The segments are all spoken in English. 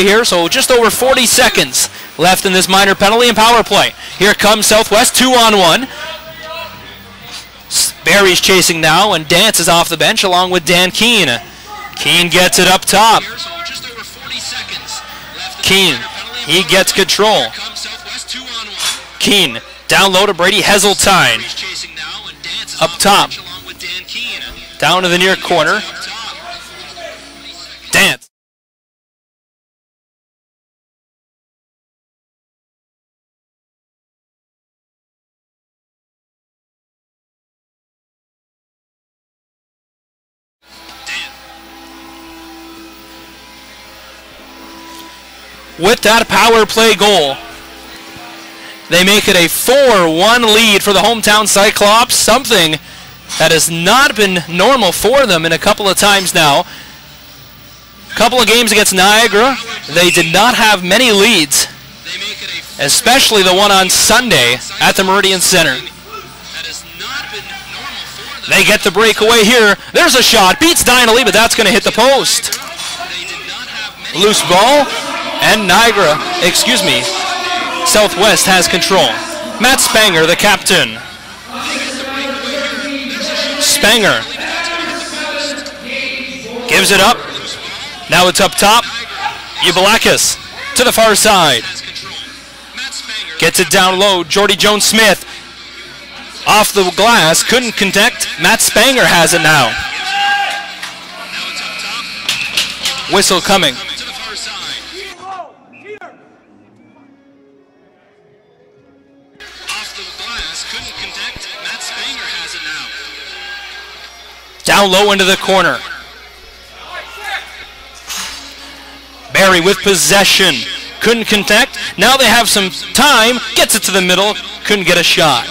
here, so just over 40 seconds left in this minor penalty and power play. Here comes Southwest, 2-on-1. Barrie's chasing now, and Dance is off the bench along with Dan Keene. Keene gets it up top. Keene, he gets control. Keene, down low to Brady Heseltine. Up top. Down to the near corner. Dance. With that power play goal, they make it a 4-1 lead for the hometown Cyclops, something that has not been normal for them in a couple of times now. A couple of games against Niagara, they did not have many leads, especially the one on Sunday at the Meridian Center. They get the breakaway here. There's a shot, beats Dinelly, but that's going to hit the post. Loose ball. And Southwest has control. Matt Spanger, the captain. Spanger gives it up. Now it's up top. Ubalakis to the far side. Gets it down low. Jordy Jones-Smith off the glass. Couldn't connect. Matt Spanger has it now. Whistle coming. Down low into the corner. Barrie with possession. Couldn't connect. Now they have some time. Gets it to the middle. Couldn't get a shot.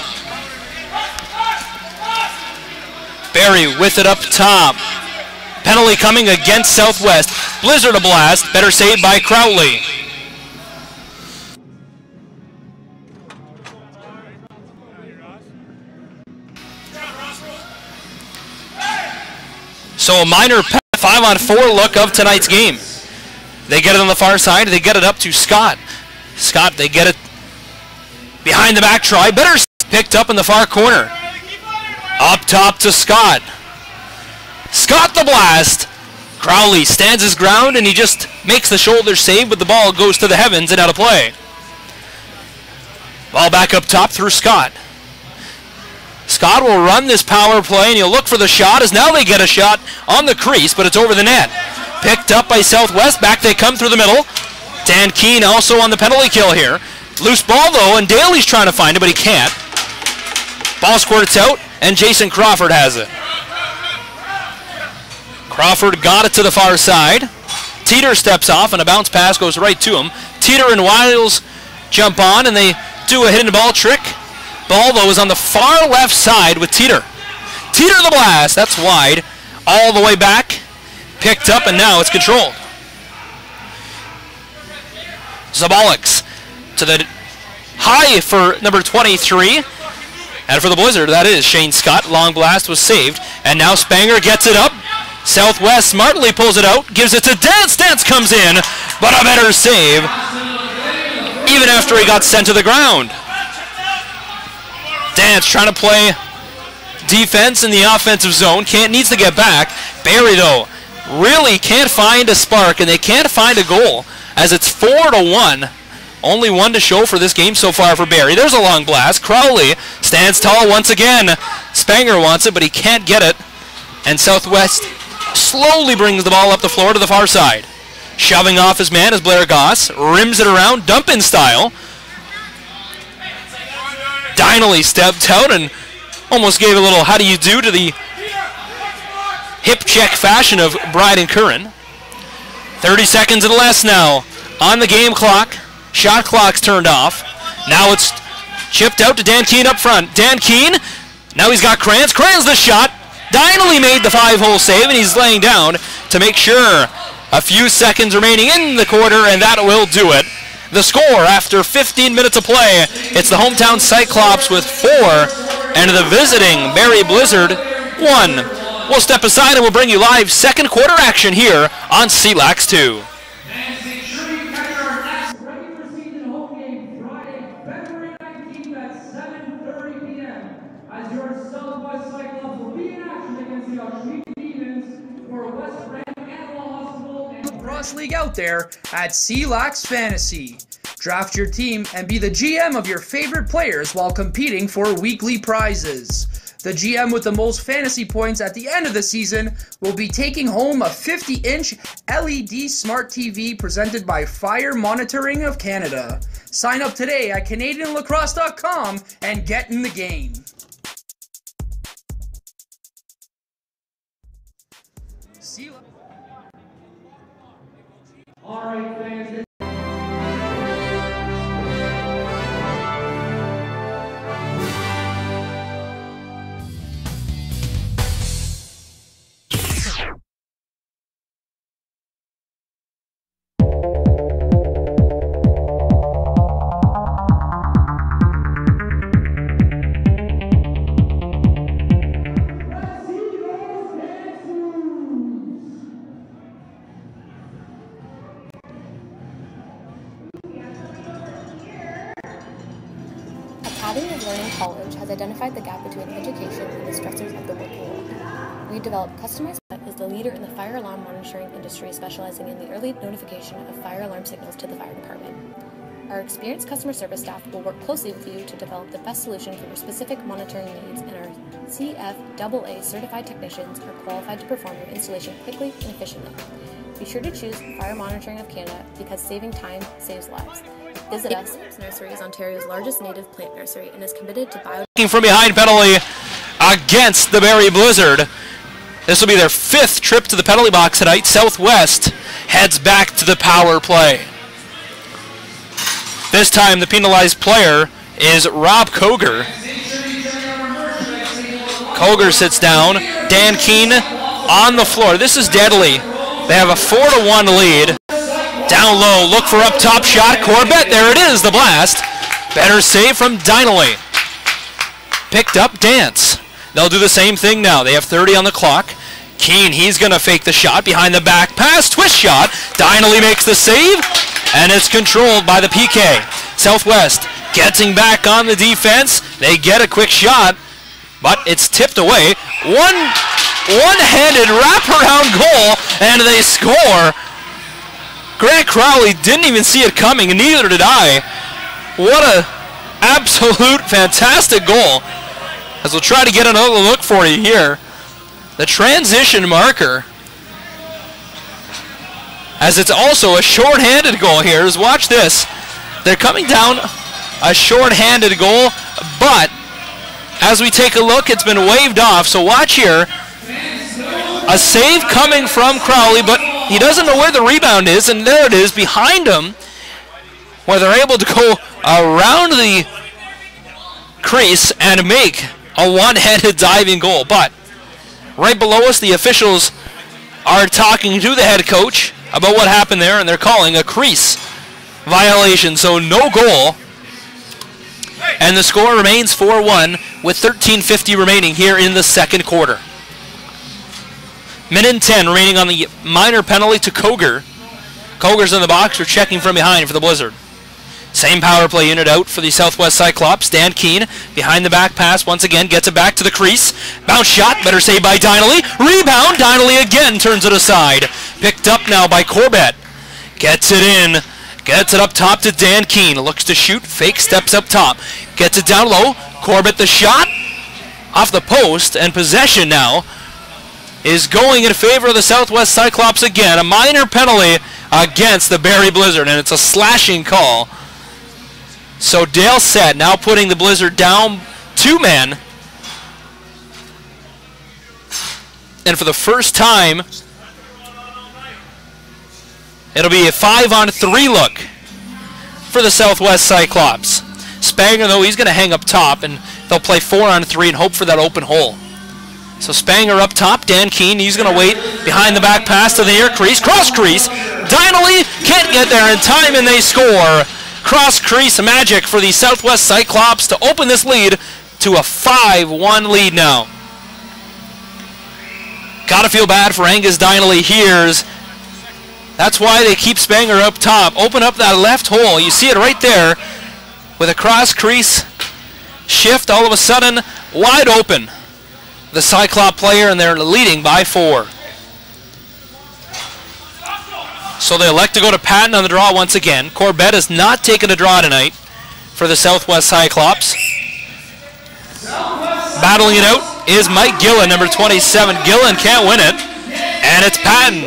Barrie with it up top. Penalty coming against Southwest. Blizzard a blast. Better saved by Crowley. So a minor 5-on-4 look of tonight's game. They get it on the far side. They get it up to Scott. Scott, they get it behind the back try. Better picked up in the far corner. Up top to Scott. Scott the blast. Crowley stands his ground and he just makes the shoulder save, but the ball goes to the heavens and out of play. Ball back up top through Scott. Scott will run this power play, and he'll look for the shot, as now they get a shot on the crease, but it's over the net. Picked up by Southwest. Back they come through the middle. Dan Keene also on the penalty kill here. Loose ball, though, and Daly's trying to find it, but he can't. Ball squirts out, and Jason Crawford has it. Crawford got it to the far side. Teeter steps off, and a bounce pass goes right to him. Teeter and Wiles jump on, and they do a hidden ball trick. Ball, though, is on the far left side with Teeter. Teeter the blast. That's wide. All the way back. Picked up, and now it's controlled. Zabolics to the high for number 23. And for the Blizzard, that is Shane Scott. Long blast was saved. And now Spanger gets it up. Southwest smartly pulls it out. Gives it to Dance. Dance comes in. But a better save. Even after he got sent to the ground. Dance trying to play defense in the offensive zone. Needs to get back. Barrie, though, really can't find a spark, and they can't find a goal, as it's 4-1. Only one to show for this game so far for Barrie. There's a long blast. Crowley stands tall once again. Spanger wants it, but he can't get it. And Southwest slowly brings the ball up the floor to the far side. Shoving off his man is Blair Goss. Rims it around, dump-in style. Dinelly stepped out and almost gave a little how do you do to the hip check fashion of Bryden Curran. 30 seconds and less now on the game clock. Shot clock's turned off. Now it's chipped out to Dan Keene up front. Dan Keene, now he's got Kranz. Kranz the shot. Dinelly made the 5-hole save, and he's laying down to make sure. A few seconds remaining in the quarter, and that will do it. The score after 15 minutes of play, it's the hometown Cyclops with 4 and the visiting Barrie Blizzard 1. We'll step aside and we'll bring you live second quarter action here on C-Lax 2. as your Southwest Cyclops will be in action against the Oswego Demons for West Brand Animal Hospital and Lacrosse League out there at C-Lax Fantasy. Draft your team and be the GM of your favorite players while competing for weekly prizes. The GM with the most fantasy points at the end of the season will be taking home a 50-inch LED smart TV presented by Fire Monitoring of Canada. Sign up today at CanadianLacrosse.com and get in the game. all right, fans. Academy of Learning College has identified the gap between education and the stressors of the working world. We develop customized is the leader in the fire alarm monitoring industry, specializing in the early notification of fire alarm signals to the fire department. Our experienced customer service staff will work closely with you to develop the best solution for your specific monitoring needs, and our CFAA certified technicians are qualified to perform your installation quickly and efficiently. Be sure to choose Fire Monitoring of Canada because saving time saves lives. Visit us. Nursery is Ontario's largest native plant nursery and is committed to bio... From behind penalty against the Barrie Blizzard. This will be their 5th trip to the penalty box tonight. Southwest heads back to the power play. This time the penalized player is Rob Koger. Koger sits down. Dan Keene on the floor. This is deadly. They have a 4-1 lead. Down low, look for up top shot. Corbett, there it is, the blast. Better save from Dineley. Picked up Dance. They'll do the same thing now. They have 30 on the clock. Keene, he's going to fake the shot behind the back pass. Twist shot. Dineley makes the save, and it's controlled by the PK. Southwest getting back on the defense. They get a quick shot, but it's tipped away. One-handed wraparound goal, and they score. Grant Crowley didn't even see it coming, and neither did I. What a absolute fantastic goal. As we'll try to get another look for you here. The transition marker. As it's also a short-handed goal here. Watch this. They're coming down a short-handed goal, but as we take a look, it's been waved off. So watch here. A save coming from Crowley, but he doesn't know where the rebound is, and there it is behind him, where they're able to go around the crease and make a one-handed diving goal. But right below us, the officials are talking to the head coach about what happened there, and they're calling a crease violation, so no goal. And the score remains 4-1 with 13:50 remaining here in the second quarter. Minute and 10 remaining on the minor penalty to Koger. Koger's in the box. We're checking from behind for the Blizzard. Same power play unit out for the Southwest Cyclops. Dan Keene behind the back pass once again gets it back to the crease. Bounce shot, better saved by Dineley. Rebound, Dineley again turns it aside. Picked up now by Corbett. Gets it in. Gets it up top to Dan Keene. Looks to shoot, fake, steps up top. Gets it down low. Corbett the shot. Off the post, and possession now is going in favor of the Southwest Cyclops again. A minor penalty against the Barrie Blizzard, and it's a slashing call. So Dale Set now putting the Blizzard down 2-man. And for the first time, it'll be a 5-on-3 look for the Southwest Cyclops. Spanger, though, he's going to hang up top, and they'll play 4-on-3 and hope for that open hole. So Spanger up top, Dan Keene, he's going to wait behind the back pass to the near crease, cross crease. Dineley can't get there in time, and they score. Cross crease magic for the Southwest Cyclops to open this lead to a 5-1 lead now. Gotta feel bad for Angus Dineley here. That's why they keep Spanger up top. Open up that left hole. You see it right there with a cross crease shift. All of a sudden, wide open. The Cyclop player, and they're leading by 4. So they elect to go to Patton on the draw once again. Corbett has not taken a draw tonight for the Southwest Cyclops. Battling it out is Mike Gillen, number 27. Gillen can't win it, and it's Patton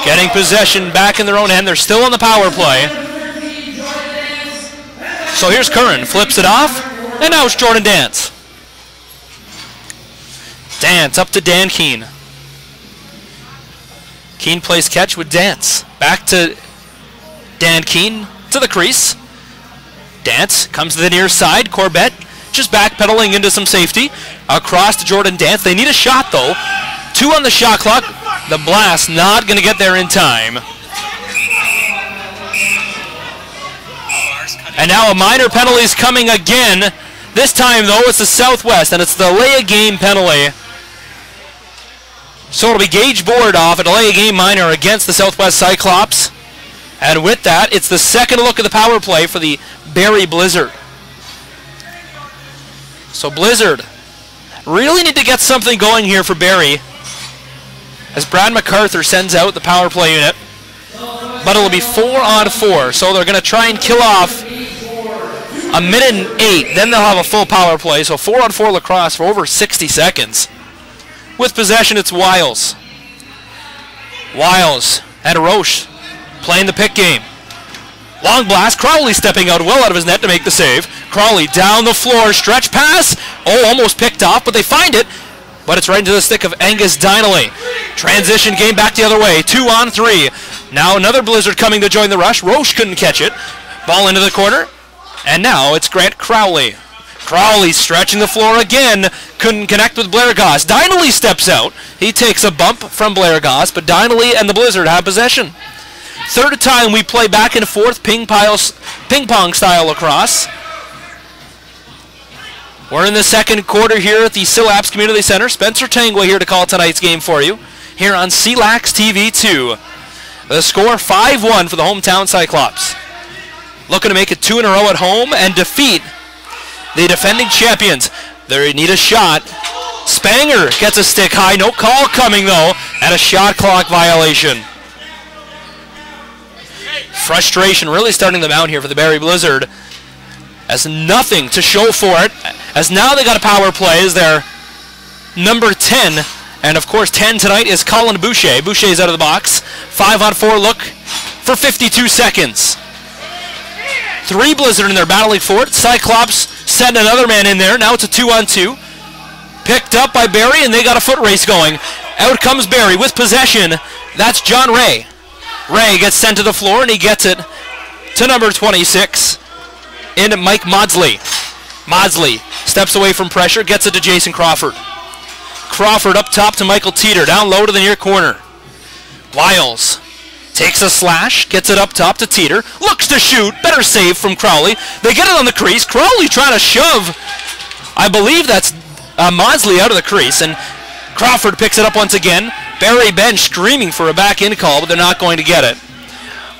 getting possession back in their own end. They're still on the power play. So here's Curran, flips it off, and now it's Jordan Dance. Dance up to Dan Keene. Keene plays catch with Dance. Back to Dan Keene to the crease. Dance comes to the near side. Corbett just backpedaling into some safety. Across to Jordan Dance. They need a shot though. 2 on the shot clock. The blast not going to get there in time. And now a minor penalty is coming again. This time though it's the Southwest, and it's the delay a game penalty. So it'll be Gage Board-off, a delay game minor against the Southwest Cyclops. And with that, it's the second look at the power play for the Barrie Blizzard. So Blizzard really need to get something going here for Barrie, as Brad MacArthur sends out the power play unit. But it'll be 4-on-4, so they're going to try and kill off a minute and 8. Then they'll have a full power play, so 4-on-4 lacrosse for over 60 seconds. With possession, it's Wiles. Wiles and Roche playing the pick game. Long blast. Crowley stepping out well out of his net to make the save. Crowley down the floor. Stretch pass. Oh, almost picked off, but they find it. But it's right into the stick of Angus Dineley. Transition game back the other way. 2-on-3. Now another Blizzard coming to join the rush. Roche couldn't catch it. Ball into the corner. And now it's Grant Crowley. Crowley stretching the floor again. Couldn't connect with Blair Goss. Dineley steps out. He takes a bump from Blair Goss, but Dineley and the Blizzard have possession. Third time we play back and forth ping pong style lacrosse. We're in the second quarter here at the Syl Apps Community Centre. Spencer Tangwa here to call tonight's game for you here on C-Lax TV 2. The score 5-1 for the hometown Cyclops. Looking to make it 2 in a row at home and defeat the defending champions. They need a shot. Spanger gets a stick high. No call coming though, and a shot clock violation. Frustration really starting to mount here for the Barrie Blizzard, as nothing to show for it, as now they got a power play as their number 10, and of course 10 tonight is Colin Boucher. Boucher's out of the box. 5-on-4 look for 52 seconds. 3 Blizzard in there battling for it. Cyclops send another man in there. Now it's a 2-on-2. Picked up by Barrie, and they got a foot race going. Out comes Barrie with possession. That's John Ray. Ray gets sent to the floor, and he gets it to number 26 in Mike Maudsley. Maudsley steps away from pressure, gets it to Jason Crawford. Crawford up top to Michael Teeter, down low to the near corner. Wiles takes a slash, gets it up top to Teeter, looks to shoot, better save from Crowley. They get it on the crease. Crowley trying to shove, I believe that's Maudsley out of the crease, and Crawford picks it up once again. Barrie bench screaming for a back-in call, but they're not going to get it.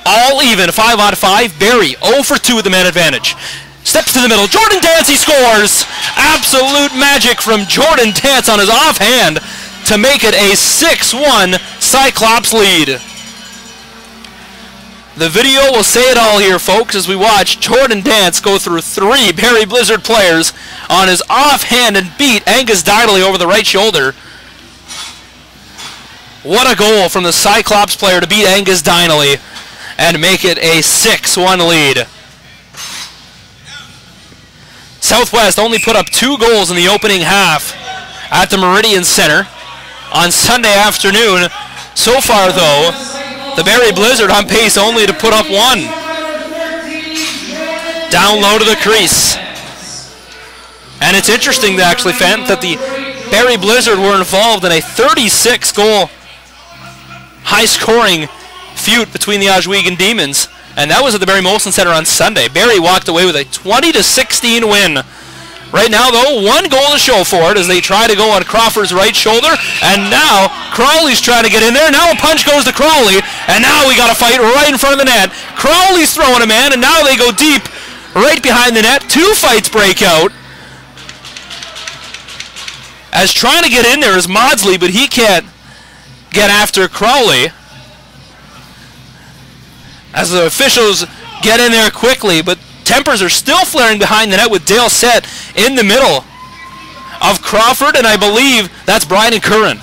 All even, 5-on-5. Barrie 0 for 2 with the man advantage. Steps to the middle. Jordan Dance, he scores! Absolute magic from Jordan Dance on his offhand to make it a 6-1 Cyclops lead. The video will say it all here, folks, as we watch Jordan Dance go through 3 Barrie Blizzard players on his offhand and beat Angus Dineley over the right shoulder. What a goal from the Cyclops player to beat Angus Dineley and make it a 6-1 lead. Southwest only put up 2 goals in the opening half at the Meridian Center on Sunday afternoon. So far, though, the Barrie Blizzard on pace only to put up 1. Down low to the crease. And it's interesting, actually, Fent, that the Barrie Blizzard were involved in a 36-goal high-scoring feud between the Oswego Demons, and that was at the Barrie Molson Center on Sunday. Barrie walked away with a 20-16 win. Right now, though, 1 goal to show for it as they try to go on Crawford's right shoulder, and now Crowley's trying to get in there. Now a punch goes to Crowley, and now we got a fight right in front of the net. Crowley's throwing a man, and now they go deep right behind the net. 2 fights break out. As trying to get in there is Maudsley, but he can't get after Crowley. As the officials get in there quickly, but tempers are still flaring behind the net with Dale set in the middle of Crawford, and I believe that's Brian and Curran.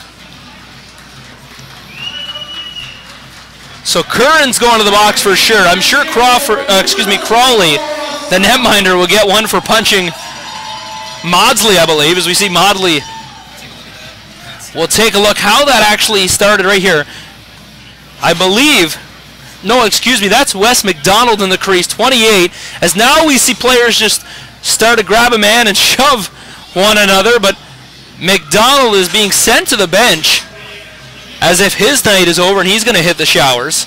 So Curran's going to the box for sure. I'm sure Crowley, the netminder, will get one for punching Maudsley, I believe, as we see Maudsley. We'll take a look how that actually started right here. I believe, no, excuse me, that's Wes McDonald in the crease, 28, as now we see players just start to grab a man and shove one another, but McDonald is being sent to the bench as if his night is over and he's going to hit the showers.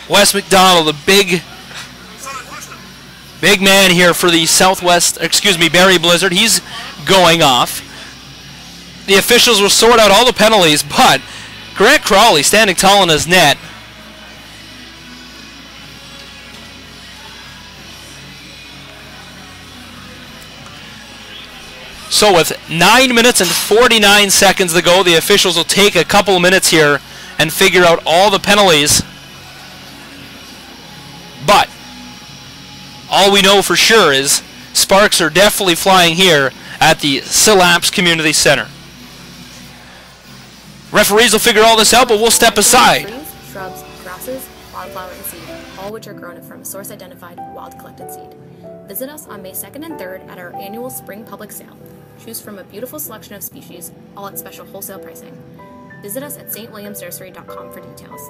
Wes McDonald, the big man here for the Barrie Blizzard. He's going off. The officials will sort out all the penalties, but Grant Crowley standing tall in his net. So with 9 minutes and 49 seconds to go, the officials will take a couple of minutes here and figure out all the penalties. But all we know for sure is sparks are definitely flying here at the Syl Apps Community Centre. Referees will figure all this out, but we'll step aside. Trees, shrubs, grasses, wildflower, and seed, all which are grown from a source-identified wild-collected seed. Visit us on May 2nd and 3rd at our annual spring public sale. Choose from a beautiful selection of species, all at special wholesale pricing. Visit us at stwilliamsnursery.com for details.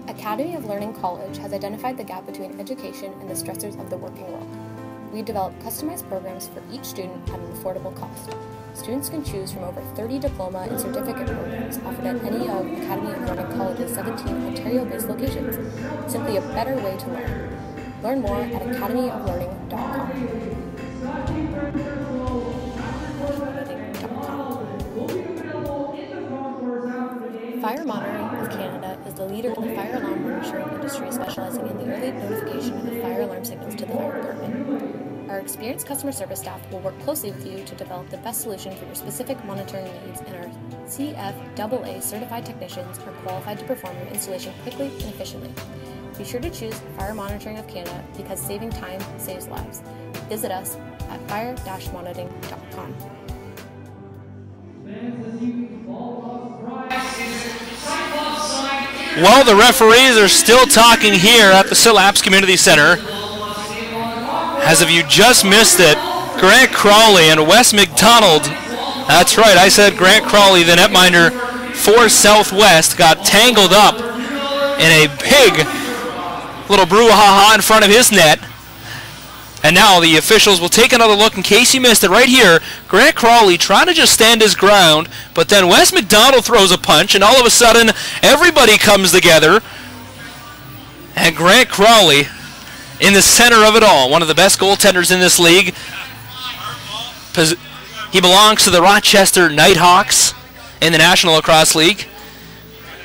Academy of Learning College has identified the gap between education and the stressors of the working world. We develop customized programs for each student at an affordable cost. Students can choose from over 30 diploma and certificate programs offered at any of Academy of Learning College's 17 Ontario-based locations. Simply a better way to learn. Learn more at academyoflearning.com. Fire Monitoring of Canada is the leader in the fire alarm monitoring industry, specializing in the early notification of fire alarm signals to the fire department. Our experienced customer service staff will work closely with you to develop the best solution for your specific monitoring needs, and our CFAA certified technicians are qualified to perform your installation quickly and efficiently. Be sure to choose Fire Monitoring of Canada because saving time saves lives. Visit us at fire-monitoring.com. Well, the referees are still talking here at the Syl Apps Community Centre. As if you just missed it, Grant Crowley and Wes McDonald, that's right, I said Grant Crowley, the netminder for Southwest, got tangled up in a big little brouhaha in front of his net. And now the officials will take another look in case you missed it. Right here, Grant Crowley trying to just stand his ground, but then Wes McDonald throws a punch, and all of a sudden, everybody comes together. And Grant Crowley in the center of it all, one of the best goaltenders in this league. He belongs to the Rochester Nighthawks in the National Lacrosse League.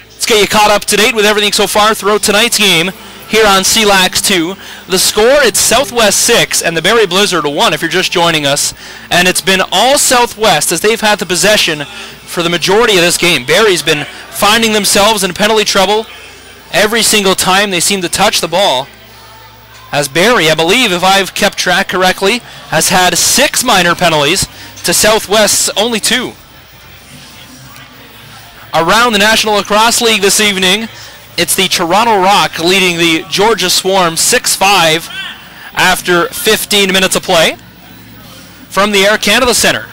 Let's get you caught up to date with everything so far throughout tonight's game here on C-Lax 2. The score, it's Southwest 6 and the Barrie Blizzard 1 if you're just joining us. And it's been all Southwest as they've had the possession for the majority of this game. Barrie's been finding themselves in penalty trouble every single time they seem to touch the ball. As Barrie, I believe, if I've kept track correctly, has had 6 minor penalties to Southwest's only 2. Around the National Lacrosse League this evening, it's the Toronto Rock leading the Georgia Swarm 6-5 after 15 minutes of play from the Air Canada Centre.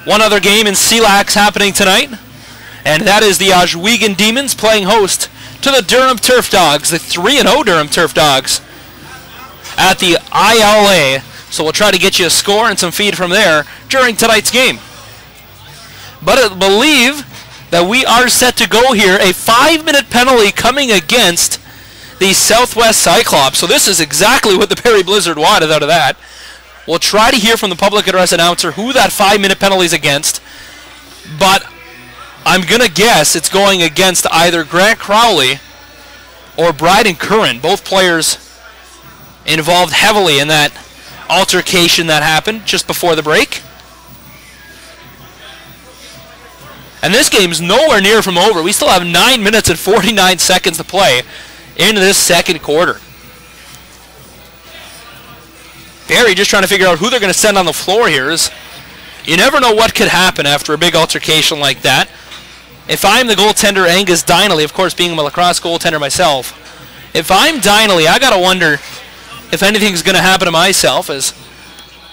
One other game in C-Lax happening tonight, and that is the Oswego Demons playing host to the Durham Turf Dogs, the 3-0 Durham Turf Dogs at the ILA. So we'll try to get you a score and some feed from there during tonight's game. But I believe that we are set to go here. A 5-minute penalty coming against the Southwest Cyclops. So this is exactly what the Barrie Blizzard wanted out of that. We'll try to hear from the public address announcer who that 5-minute penalty is against. But I'm going to guess it's going against either Grant Crowley or Bryden Curran, both players involved heavily in that altercation that happened just before the break. And this game's nowhere near from over. We still have 9 minutes and 49 seconds to play in this second quarter. Barrie just trying to figure out who they're going to send on the floor here. You never know what could happen after a big altercation like that. If I'm the goaltender, Angus Dinelly, of course being a lacrosse goaltender myself, if I'm Dinelly, I got to wonder if anything's going to happen to myself, as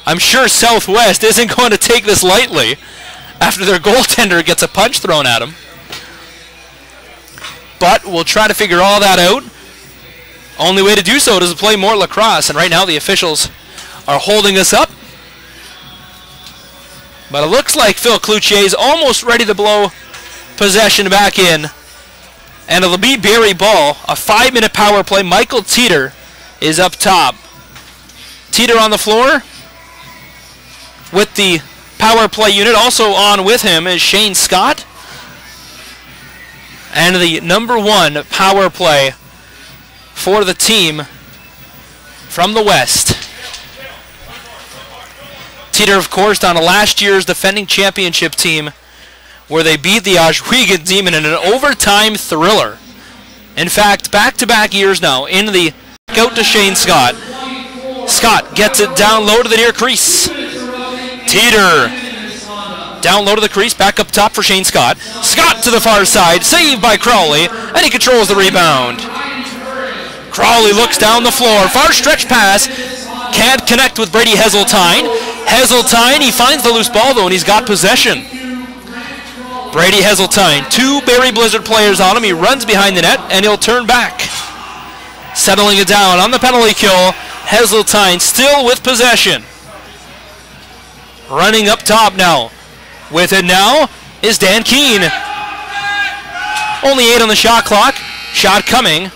I'm sure Southwest isn't going to take this lightly after their goaltender gets a punch thrown at him. But we'll try to figure all that out. Only way to do so is to play more lacrosse, and right now the officials are holding us up. But it looks like Phil Cloutier is almost ready to blow possession back in. And it'll be Barrie ball. A 5-minute power play. Michael Teeter is up top. Teeter on the floor with the power play unit. Also on with him is Shane Scott. And the number 1 power play for the team from the West. Teeter, of course, on last year's defending championship team, where they beat the Oswego Demon in an overtime thriller. In fact, back-to-back years now in the out to Shane Scott. Scott gets it down low to the near crease. Teeter down low to the crease, back up top for Shane Scott. Scott to the far side, saved by Crowley, and he controls the rebound. Crowley looks down the floor, far stretch pass, can't connect with Brady Heseltine. Heseltine, he finds the loose ball though, and he's got possession. Brady Heseltine, 2 Barrie Blizzard players on him. He runs behind the net, and he'll turn back. Settling it down on the penalty kill. Heseltine still with possession. Running up top now. With it now is Dan Keene. Only 8 on the shot clock. Shot coming.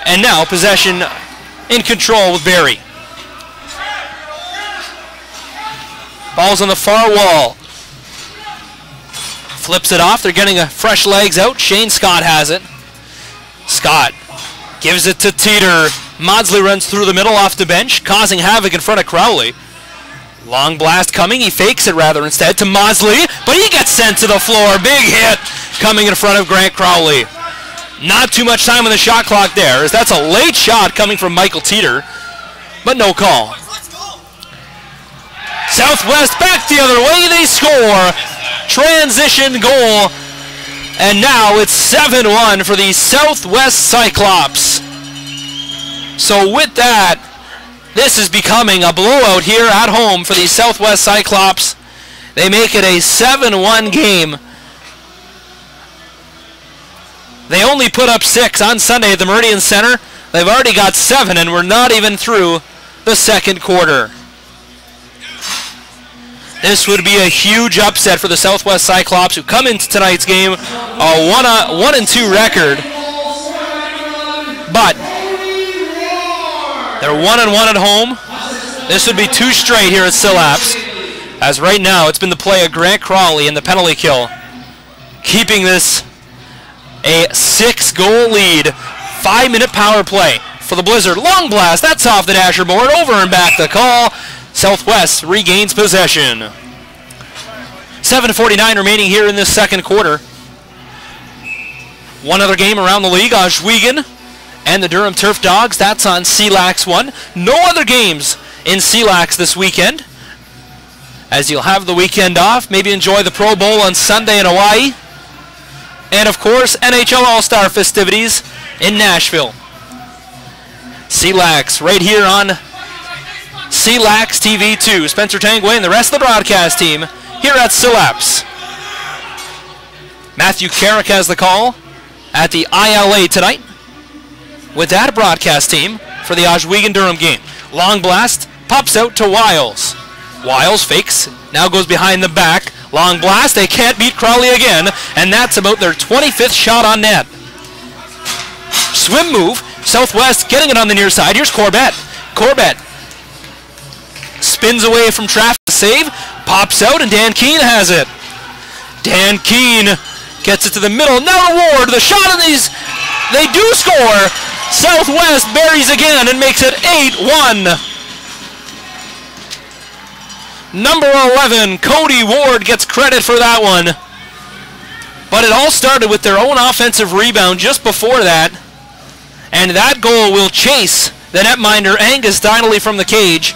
And now possession in control with Barrie. Ball's on the far wall. Flips it off. They're getting fresh legs out. Shane Scott has it. Scott gives it to Teeter. Maudsley runs through the middle off the bench, causing havoc in front of Crowley. Long blast coming. He fakes it rather instead to Maudsley, but he gets sent to the floor. Big hit coming in front of Grant Crowley. Not too much time on the shot clock there, as that's a late shot coming from Michael Teeter, but no call. Southwest back the other way. They score. Transition goal. And now it's 7-1 for the Southwest Cyclops. So with that, this is becoming a blowout here at home for the Southwest Cyclops. They make it a 7-1 game. They only put up 6 on Sunday at the Meridian Center. They've already got 7, and we're not even through the second quarter. This would be a huge upset for the Southwest Cyclops, who come into tonight's game a 1-2 record. But they're 1-1 at home. This would be 2 straight here at Syl Apps, as right now it's been the play of Grant Crowley in the penalty kill, keeping this a 6-goal lead. 5-minute power play for the Blizzard. Long blast, that's off the dasher board, over and back the call. Southwest regains possession. 7:49 remaining here in this second quarter. One other game around the league, Oswego and the Durham Turf Dogs. That's on C-Lax 1. No other games in C-Lax this weekend, as you'll have the weekend off. Maybe enjoy the Pro Bowl on Sunday in Hawaii. And of course, NHL All-Star festivities in Nashville. C-Lax right here on C-Lax TV 2. Spencer Tangway and the rest of the broadcast team here at Syl Apps. Matthew Carrick has the call at the ILA tonight with that broadcast team for the Oswego-Durham game. Long blast, pops out to Wiles. Wiles fakes, now goes behind the back. Long blast, they can't beat Crowley again, and that's about their 25th shot on net. Swim move, Southwest getting it on the near side. Here's Corbett. Corbett spins away from traffic to save, pops out, and Dan Keene has it. Dan Keene gets it to the middle. Now Ward, the shot, and he's They do score! Southwest buries again and makes it 8-1. Number 11, Cody Ward, gets credit for that one. But it all started with their own offensive rebound just before that. And that goal will chase the netminder Angus Donnelly from the cage.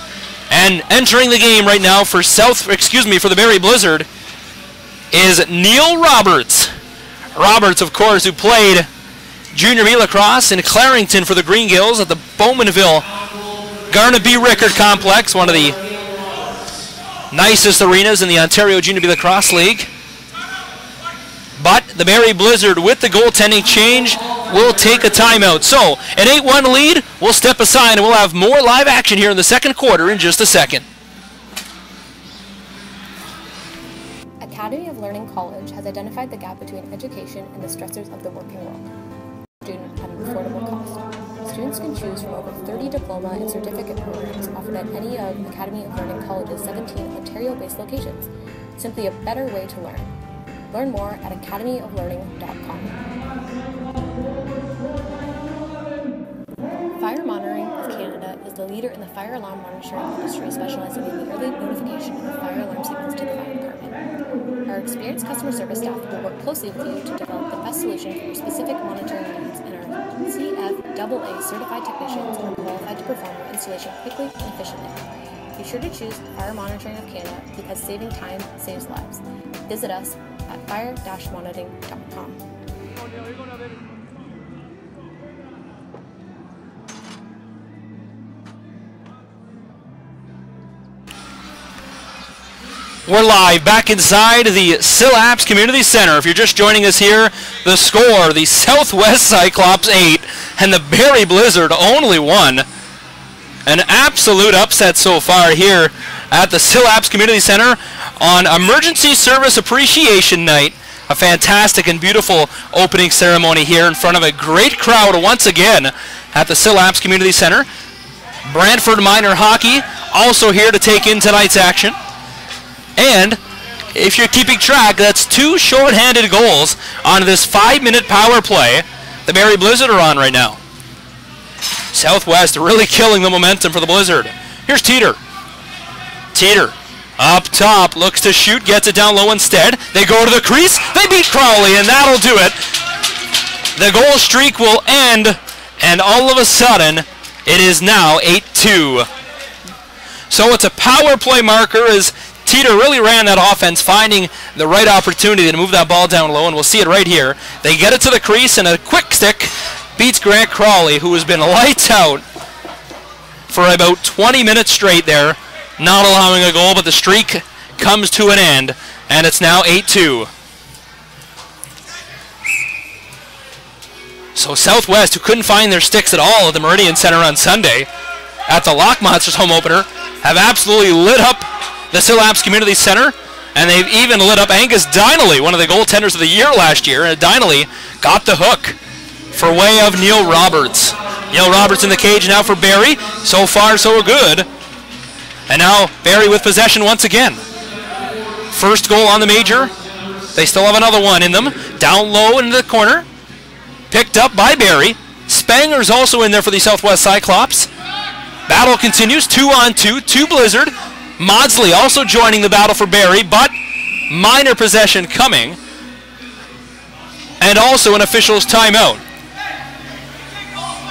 And entering the game right now for for the Barrie Blizzard is Neil Roberts. Roberts, of course, who played junior B lacrosse in Clarington for the Green Gills at the Bowmanville Garnet B. Rickard Complex, one of the nicest arenas in the Ontario Junior B Lacrosse League. But the Barrie Blizzard, with the goaltending change, will take a timeout. So, an 8-1 lead, we'll step aside and we'll have more live action here in the second quarter in just a second. Academy of Learning College has identified the gap between education and the stressors of the working world. Student at an affordable cost. Students can choose from over 30 diploma and certificate programs offered at any of Academy of Learning College's 17 Ontario-based locations. Simply a better way to learn. Learn more at academyoflearning.com. Fire Monitoring of Canada is the leader in the fire alarm monitoring industry, specializing in the early notification of fire alarm signals to the fire department. Our experienced customer service staff will work closely with you to develop the best solution for your specific monitoring needs, and our CFAA certified technicians are qualified to perform your installation quickly and efficiently. Be sure to choose Fire Monitoring of Canada because saving time saves lives. Visit us at fire-monitoring.com. We're live back inside the Syl Apps Community Centre. If you're just joining us here, the score, the Southwest Cyclops 8 and the Barrie Blizzard only 1. An absolute upset so far here at the Syl Apps Community Centre on Emergency Service Appreciation Night. A fantastic and beautiful opening ceremony here in front of a great crowd once again at the Syl Apps Community Centre. Brantford Minor Hockey also here to take in tonight's action. And if you're keeping track, that's 2 short-handed goals on this 5-minute power play the Barrie Blizzard are on right now. Southwest really killing the momentum for the Blizzard. Here's Teeter. Teeter up top, looks to shoot, gets it down low instead. They go to the crease, they beat Crowley, and that'll do it. The goal streak will end, and all of a sudden, it is now 8-2. So it's a power play marker as Teeter really ran that offense, finding the right opportunity to move that ball down low, and we'll see it right here. They get it to the crease, and a quick stick beats Grant Crawley, who has been lights out for about 20 minutes straight there, not allowing a goal, but the streak comes to an end, and it's now 8-2. So Southwest, who couldn't find their sticks at all at the Meridian Center on Sunday, at the Lock Monsters home opener, have absolutely lit up the Syl Apps Community Centre, and they've even lit up Angus Donnelly, one of the goaltenders of the year last year, and Donnelly got the hook for way of Neil Roberts. Neil Roberts in the cage now for Barrie. So far, so good. And now Barrie with possession once again. First goal on the major. They still have another one in them. Down low into the corner. Picked up by Barrie. Spanger's also in there for the Southwest Cyclops. Battle continues. 2-on-2. 2 Blizzard. Maudsley also joining the battle for Barrie, but minor possession coming. And also an official's timeout.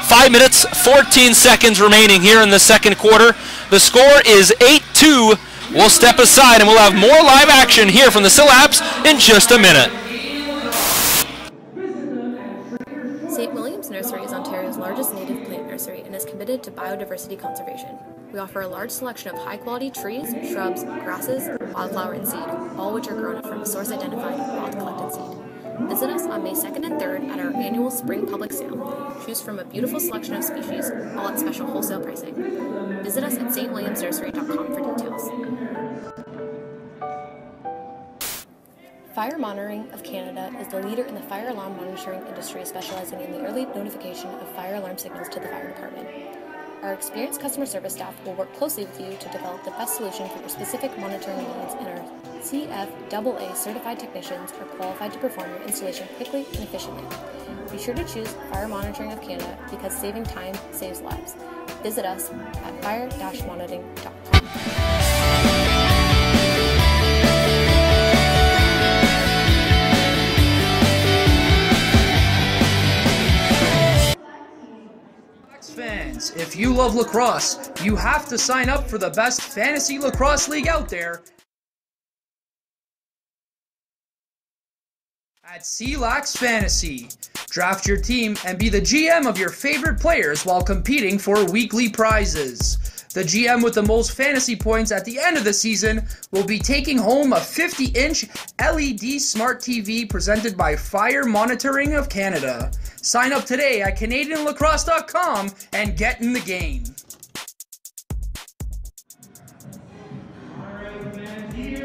5 minutes, 14 seconds remaining here in the second quarter. The score is 8-2. We'll step aside and we'll have more live action here from the Syl Apps in just a minute. St. William's Nursery is Ontario's largest native plant nursery and is committed to biodiversity conservation. We offer a large selection of high-quality trees, shrubs, grasses, wildflower, and seed, all which are grown from a source-identified, wild-collected seed. Visit us on May 2nd and 3rd at our annual spring public sale. Choose from a beautiful selection of species, all at special wholesale pricing. Visit us at stwilliamsnursery.com for details. Fire Monitoring of Canada is the leader in the fire alarm monitoring industry, specializing in the early notification of fire alarm signals to the fire department. Our experienced customer service staff will work closely with you to develop the best solution for your specific monitoring needs, and our CFAA certified technicians are qualified to perform your installation quickly and efficiently. Be sure to choose Fire Monitoring of Canada because saving time saves lives. Visit us at fire-monitoring.com. Fans, if you love lacrosse, you have to sign up for the best fantasy lacrosse league out there at C-Lax Fantasy. Draft your team and be the GM of your favorite players while competing for weekly prizes. The GM with the most fantasy points at the end of the season will be taking home a 50-inch LED smart TV presented by Fire Monitoring of Canada. Sign up today at CanadianLacrosse.com and get in the game.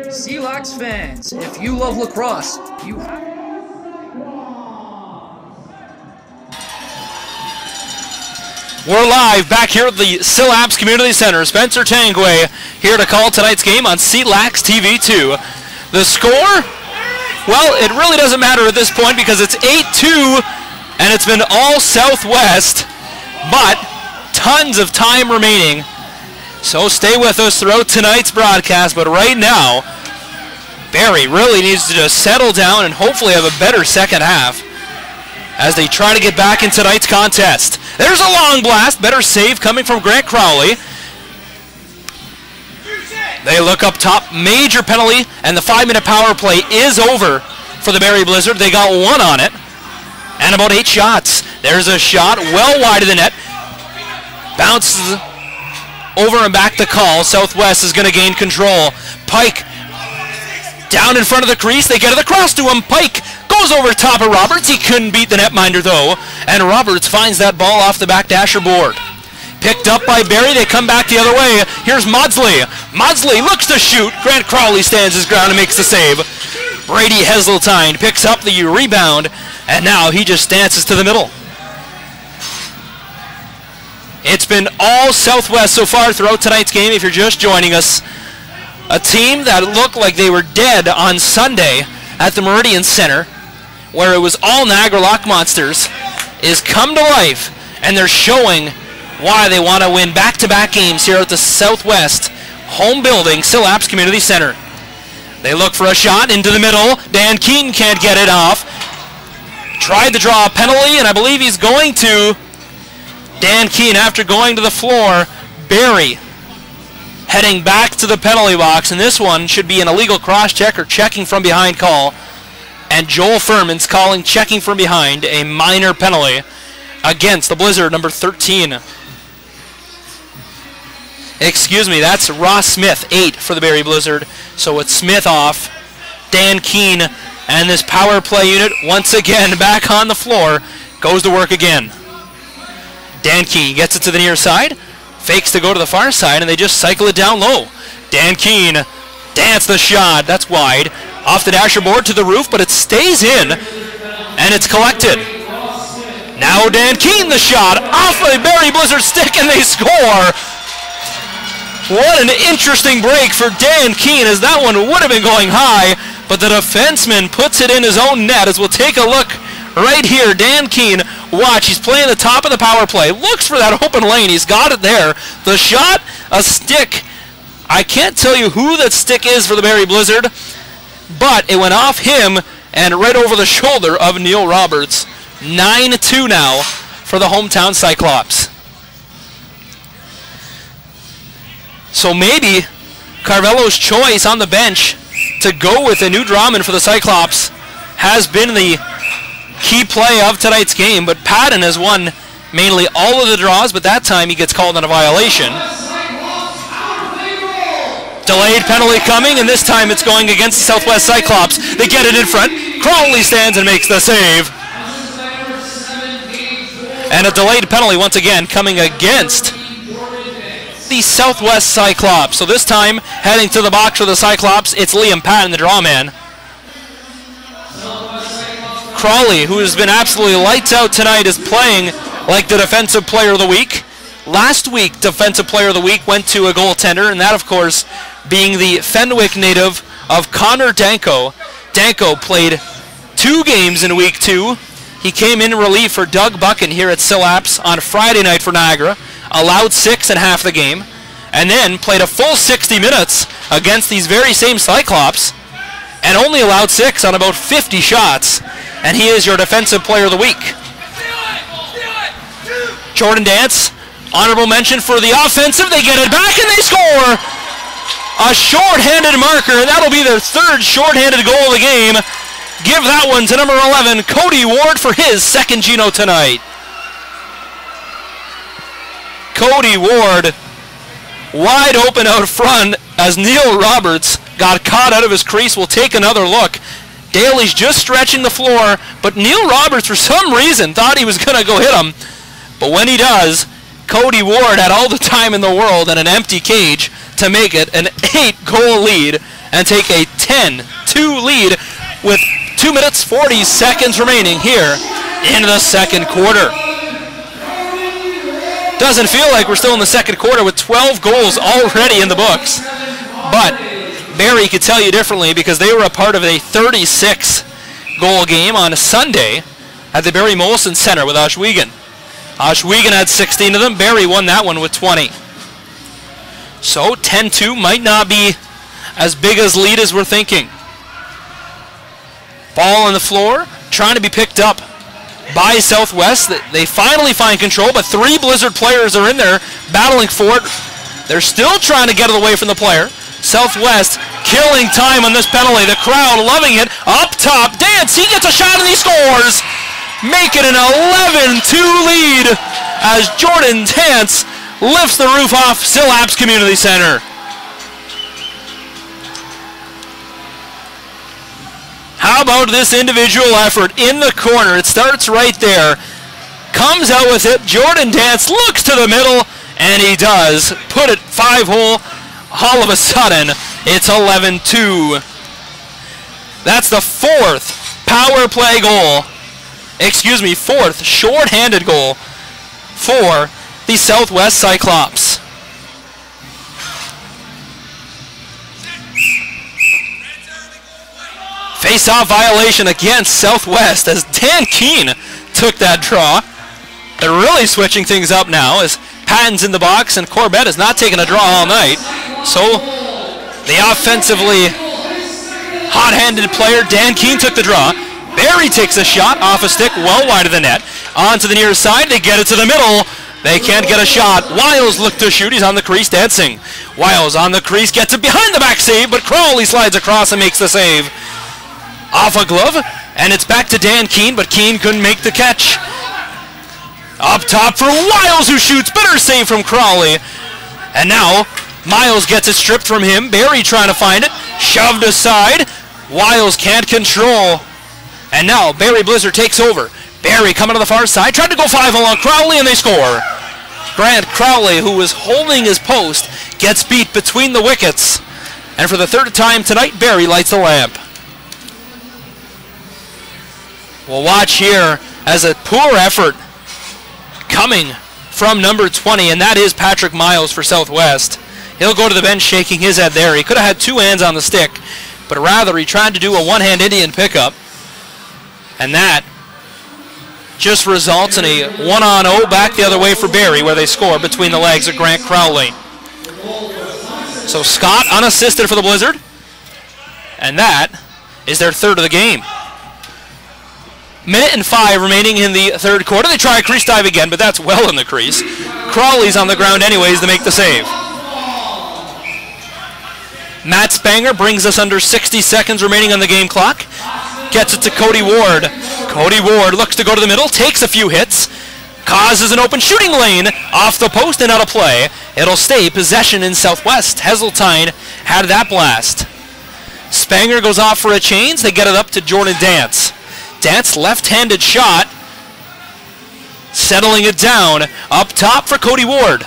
C-Lax fans, if you love lacrosse, you have... We're live back here at the Syl Apps Community Centre. Spencer Tangway here to call tonight's game on C-Lax TV 2. The score? Well, it really doesn't matter at this point because it's 8-2 and it's been all Southwest, but tons of time remaining. So stay with us throughout tonight's broadcast, but right now, Barrie really needs to just settle down and hopefully have a better second half as they try to get back in tonight's contest. There's a long blast, better save coming from Grant Crowley. They look up top, major penalty, and the 5-minute power play is over for the Barrie Blizzard. They got one on it, and about 8 shots. There's a shot well wide of the net. Bounces over and back to call. Southwest is going to gain control. Pike down in front of the crease. They get it across to him. Pike goes over top of Roberts. He couldn't beat the netminder though, and Roberts finds that ball off the back dasher board. Picked up by Barrie. They come back the other way. Here's Maudsley. Maudsley looks to shoot. Grant Crowley stands his ground and makes the save. Brady Heseltine picks up the rebound, and now he just dances to the middle. It's been all Southwest so far throughout tonight's game if you're just joining us. A team that looked like they were dead on Sunday at the Meridian Center, where it was all Niagara Lock Monsters, is come to life, and they're showing why they want to win back-to-back games here at the Southwest home building, Syl Apps Community Centre. They look for a shot into the middle. Dan Keaton can't get it off. Tried to draw a penalty, and I believe he's going to. Dan Keaton, after going to the floor, Barrie heading back to the penalty box, and this one should be an illegal cross-check or checking from behind call. And Joel Furman's calling checking from behind, a minor penalty against the Blizzard, number 13. Excuse me, that's Ross Smith, 8 for the Barrie Blizzard. So it's Smith off, Dan Keane, and this power play unit once again back on the floor, goes to work again. Dan Keane gets it to the near side, fakes to go to the far side, and they just cycle it down low. Dan Keane dance the shot, that's wide. Off the dasher board to the roof, but it stays in, and it's collected. Now Dan Keane the shot, off the Barrie Blizzard stick, and they score. What an interesting break for Dan Keane, as that one would have been going high, but the defenseman puts it in his own net, as we'll take a look right here. Dan Keane, watch, he's playing the top of the power play, looks for that open lane, he's got it there. The shot, a stick. I can't tell you who that stick is for the Barrie Blizzard, but it went off him and right over the shoulder of Neil Roberts. 9-2 now for the hometown Cyclops. So maybe Carvello's choice on the bench to go with a new drawman for the Cyclops has been the key play of tonight's game, but Patton has won mainly all of the draws, but that time he gets called on a violation. Delayed penalty coming, and this time it's going against the Southwest Cyclops. They get it in front. Crowley stands and makes the save. And a delayed penalty once again coming against the Southwest Cyclops. So this time, heading to the box for the Cyclops, it's Liam Patton, the draw man. Crowley, who has been absolutely lights out tonight, is playing like the Defensive Player of the Week. Last week, Defensive Player of the Week went to a goaltender, and that, of course, being the Fenwick native of Connor Danko. Danko played 2 games in Week 2. He came in relief for Doug Buchan here at Syl Apps on Friday night for Niagara, allowed 6 in half the game, and then played a full 60 minutes against these very same Cyclops, and only allowed 6 on about 50 shots, and he is your Defensive Player of the Week. Jordan Dance, honorable mention for the offensive. They get it back and they score! A short-handed marker. That'll be their 3rd short-handed goal of the game. Give that one to number 11, Cody Ward, for his 2nd Gino tonight. Cody Ward wide open out front as Neil Roberts got caught out of his crease. We'll take another look. Daly's just stretching the floor, but Neil Roberts, for some reason, thought he was going to go hit him. But when he does, Cody Ward had all the time in the world and an empty cage to make it an 8-goal lead and take a 10-2 lead with 2 minutes 40 seconds remaining here in the 2nd quarter. Doesn't feel like we're still in the 2nd quarter with 12 goals already in the books. But Barrie could tell you differently because they were a part of a 36-goal game on a Sunday at the Barrie Molson Centre with Oswego. Oswego had 16 of them. Barrie won that one with 20. So 10-2 might not be as big a lead as we're thinking. Ball on the floor, trying to be picked up by Southwest. They finally find control, but 3 Blizzard players are in there battling for it. They're still trying to get it away from the player. Southwest killing time on this penalty. The crowd loving it. Up top, Dance, he gets a shot and he scores! Make it an 11-2 lead as Jordan Dance lifts the roof off Syl Apps Community Centre. How about this individual effort in the corner? It starts right there. Comes out with it. Jordan Dance looks to the middle, and he does put it 5-hole. All of a sudden, it's 11-2. That's the 4th power play goal. Excuse me, 4th short-handed goal for the Southwest Cyclops. Face-off violation against Southwest as Dan Keene took that draw. They're really switching things up now as Patton's in the box and Corbett has not taken a draw all night. So the offensively hot-handed player Dan Keene took the draw. Barrie takes a shot off a stick well wide of the net. On to the near side, they get it to the middle. They can't get a shot. Wiles looked to shoot, he's on the crease dancing. Wiles on the crease, gets it behind the back save, but Crowley slides across and makes the save. Off a glove, and it's back to Dan Keene, but Keene couldn't make the catch. Up top for Wiles, who shoots, better save from Crowley. And now, Miles gets it stripped from him. Barrie trying to find it, shoved aside. Wiles can't control. And now Barrie Blizzard takes over. Barrie coming to the far side, tried to go 5-hole on Crowley, and they score. Grant Crowley, who was holding his post, gets beat between the wickets. And for the 3rd time tonight, Barrie lights the lamp. We'll watch here as a poor effort coming from number 20, and that is Patrick Miles for Southwest. He'll go to the bench shaking his head there. He could have had 2 hands on the stick, but rather he tried to do a one-hand Indian pickup. And that just results in a 1-on-0 back the other way for Barrie, where they score between the legs of Grant Crowley. So Scott unassisted for the Blizzard, and that is their 3rd of the game. 1:05 remaining in the 3rd quarter. They try a crease dive again, but that's well in the crease. Crowley's on the ground anyways to make the save. Matt Spanger brings us under 60 seconds remaining on the game clock. Gets it to Cody Ward. Cody Ward looks to go to the middle, takes a few hits, causes an open shooting lane, off the post and out of play. It'll stay possession in Southwest. Heseltine had that blast. Spanger goes off for a change. They get it up to Jordan Dance. Dance, left-handed shot, settling it down. Up top for Cody Ward.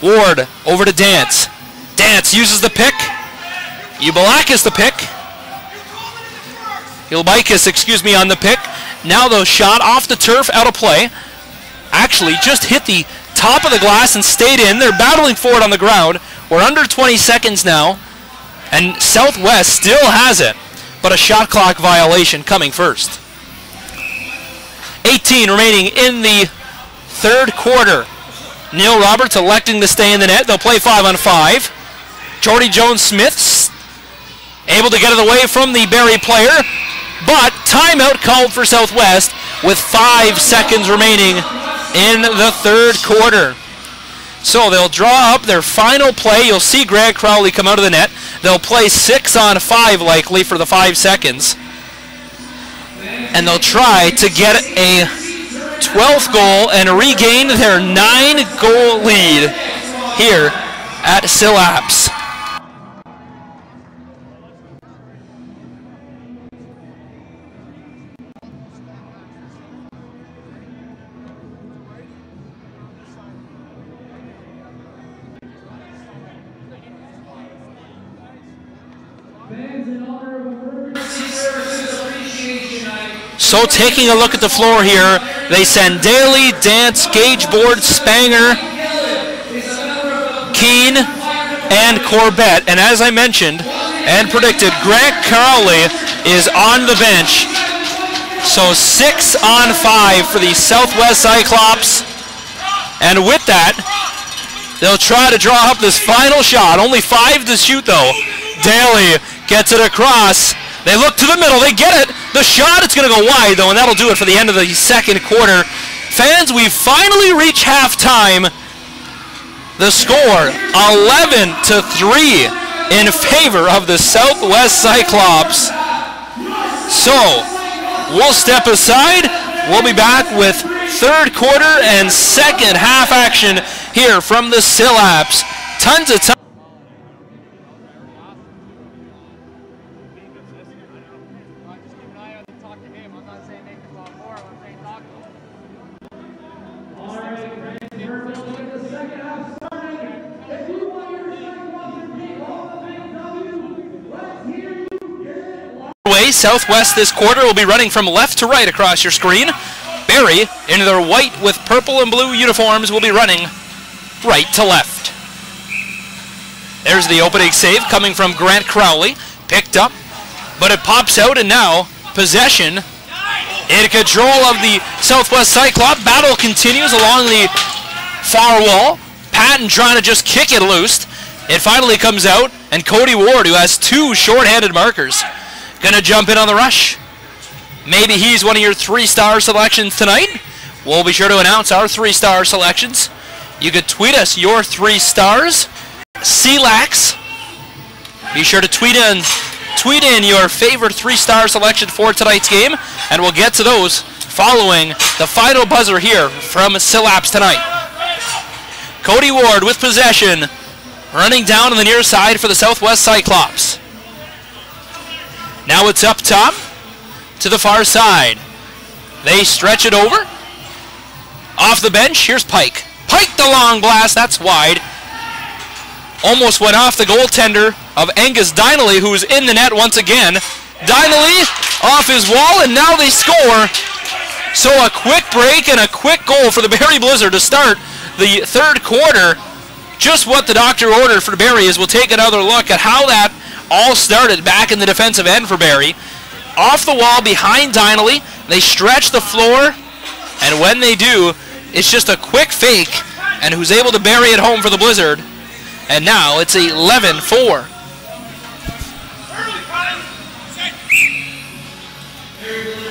Ward over to Dance. Dance uses the pick. Ubalakis the pick. Ilbaikis, excuse me, on the pick. Now the shot off the turf, out of play. Actually just hit the top of the glass and stayed in. They're battling for it on the ground. We're under 20 seconds now And Southwest still has it, but a shot clock violation coming first. 18 remaining in the third quarter. Neil Roberts electing to stay in the net. They'll play 5-on-5. Jordy Jones-Smith able to get it away from the Barrie player, but timeout called for Southwest with 5 seconds remaining in the third quarter. So they'll draw up their final play. You'll see Grant Crowley come out of the net. They'll play 6-on-5 likely for the 5 seconds. And they'll try to get a 12th goal and regain their 9-goal lead here at Syl Apps. So taking a look at the floor here, they send Daly, Dance, Gageboard, Spanger, Keene, and Corbett. And as I mentioned and predicted, Grant Crowley is on the bench. So 6-on-5 for the Southwest Cyclops. And with that, they'll try to draw up this final shot. Only 5 to shoot though. Daly gets it across. They look to the middle, they get it. The shot, it's going to go wide though, and that'll do it for the end of the second quarter. Fans, we've finally reached halftime. The score, 11-3 in favor of the Southwest Cyclops. So, we'll step aside. We'll be back with third quarter and second half action here from the Syl Apps. Tons of time. Southwest this quarter will be running from left to right across your screen. Barrie, in their white with purple and blue uniforms, will be running right to left. There's the opening save coming from Grant Crowley. Picked up, but it pops out, and now possession in control of the Southwest Cyclops. Battle continues along the far wall. Patton trying to just kick it loose. It finally comes out, and Cody Ward, who has 2 short-handed markers, gonna jump in on the rush. Maybe he's one of your 3-star selections tonight. We'll be sure to announce our 3-star selections. You could tweet us your 3 stars. C-Lax. Be sure to tweet in your favorite 3-star selection for tonight's game, and we'll get to those following the final buzzer here from Syl Apps tonight. Cody Ward with possession, running down on the near side for the Southwest Cyclops. Now it's up top to the far side. They stretch it over. Off the bench, here's Pike. Pike the long blast, that's wide. Almost went off the goaltender of Angus Dinelly, who's in the net once again. Dinelly off his wall, and now they score. So a quick break and a quick goal for the Barrie Blizzard to start the third quarter. Just what the doctor ordered for Barrie is we'll take another look at how that all started back in the defensive end for Barrie. Off the wall behind Dinelly, they stretch the floor, and when they do, it's just a quick fake, and who's able to bury it home for the Blizzard. And now it's 11-4.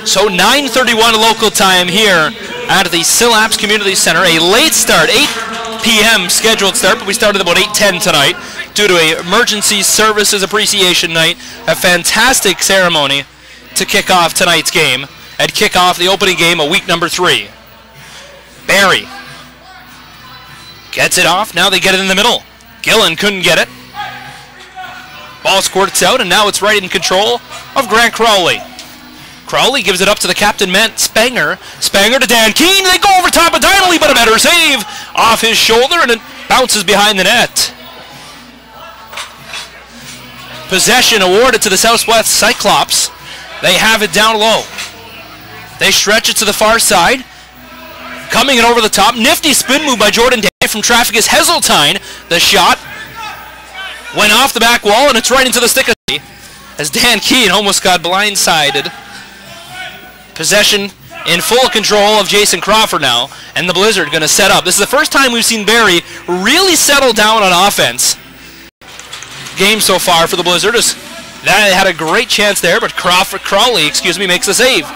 So 9:31 local time here at the Syl Apps Community Centre. A late start, 8 p.m. scheduled start, but we started about 8:10 tonight due to a emergency services appreciation night. A fantastic ceremony to kick off tonight's game and kick off the opening game of week number 3. Barrie gets it off. Now they get it in the middle. Gillen couldn't get it. Ball squirts out, and now it's right in control of Grant Crowley. Crowley gives it up to the captain, Spanger. Spanger to Dan Keene. They go over top of Dinelly, but a better save off his shoulder, and it bounces behind the net. Possession awarded to the Southwest Cyclops. They have it down low. They stretch it to the far side. Coming in over the top. Nifty spin move by Jordan Day from traffic is Heseltine. The shot Went off the back wall, and it's right into the stick of as Dan Keene almost got blindsided. Possession in full control of Jason Crawford now, and the Blizzard going to set up. This is the first time we've seen Barrie really settle down on offense. Game so far for the Blizzard is that had a great chance there, but Crowley makes the save.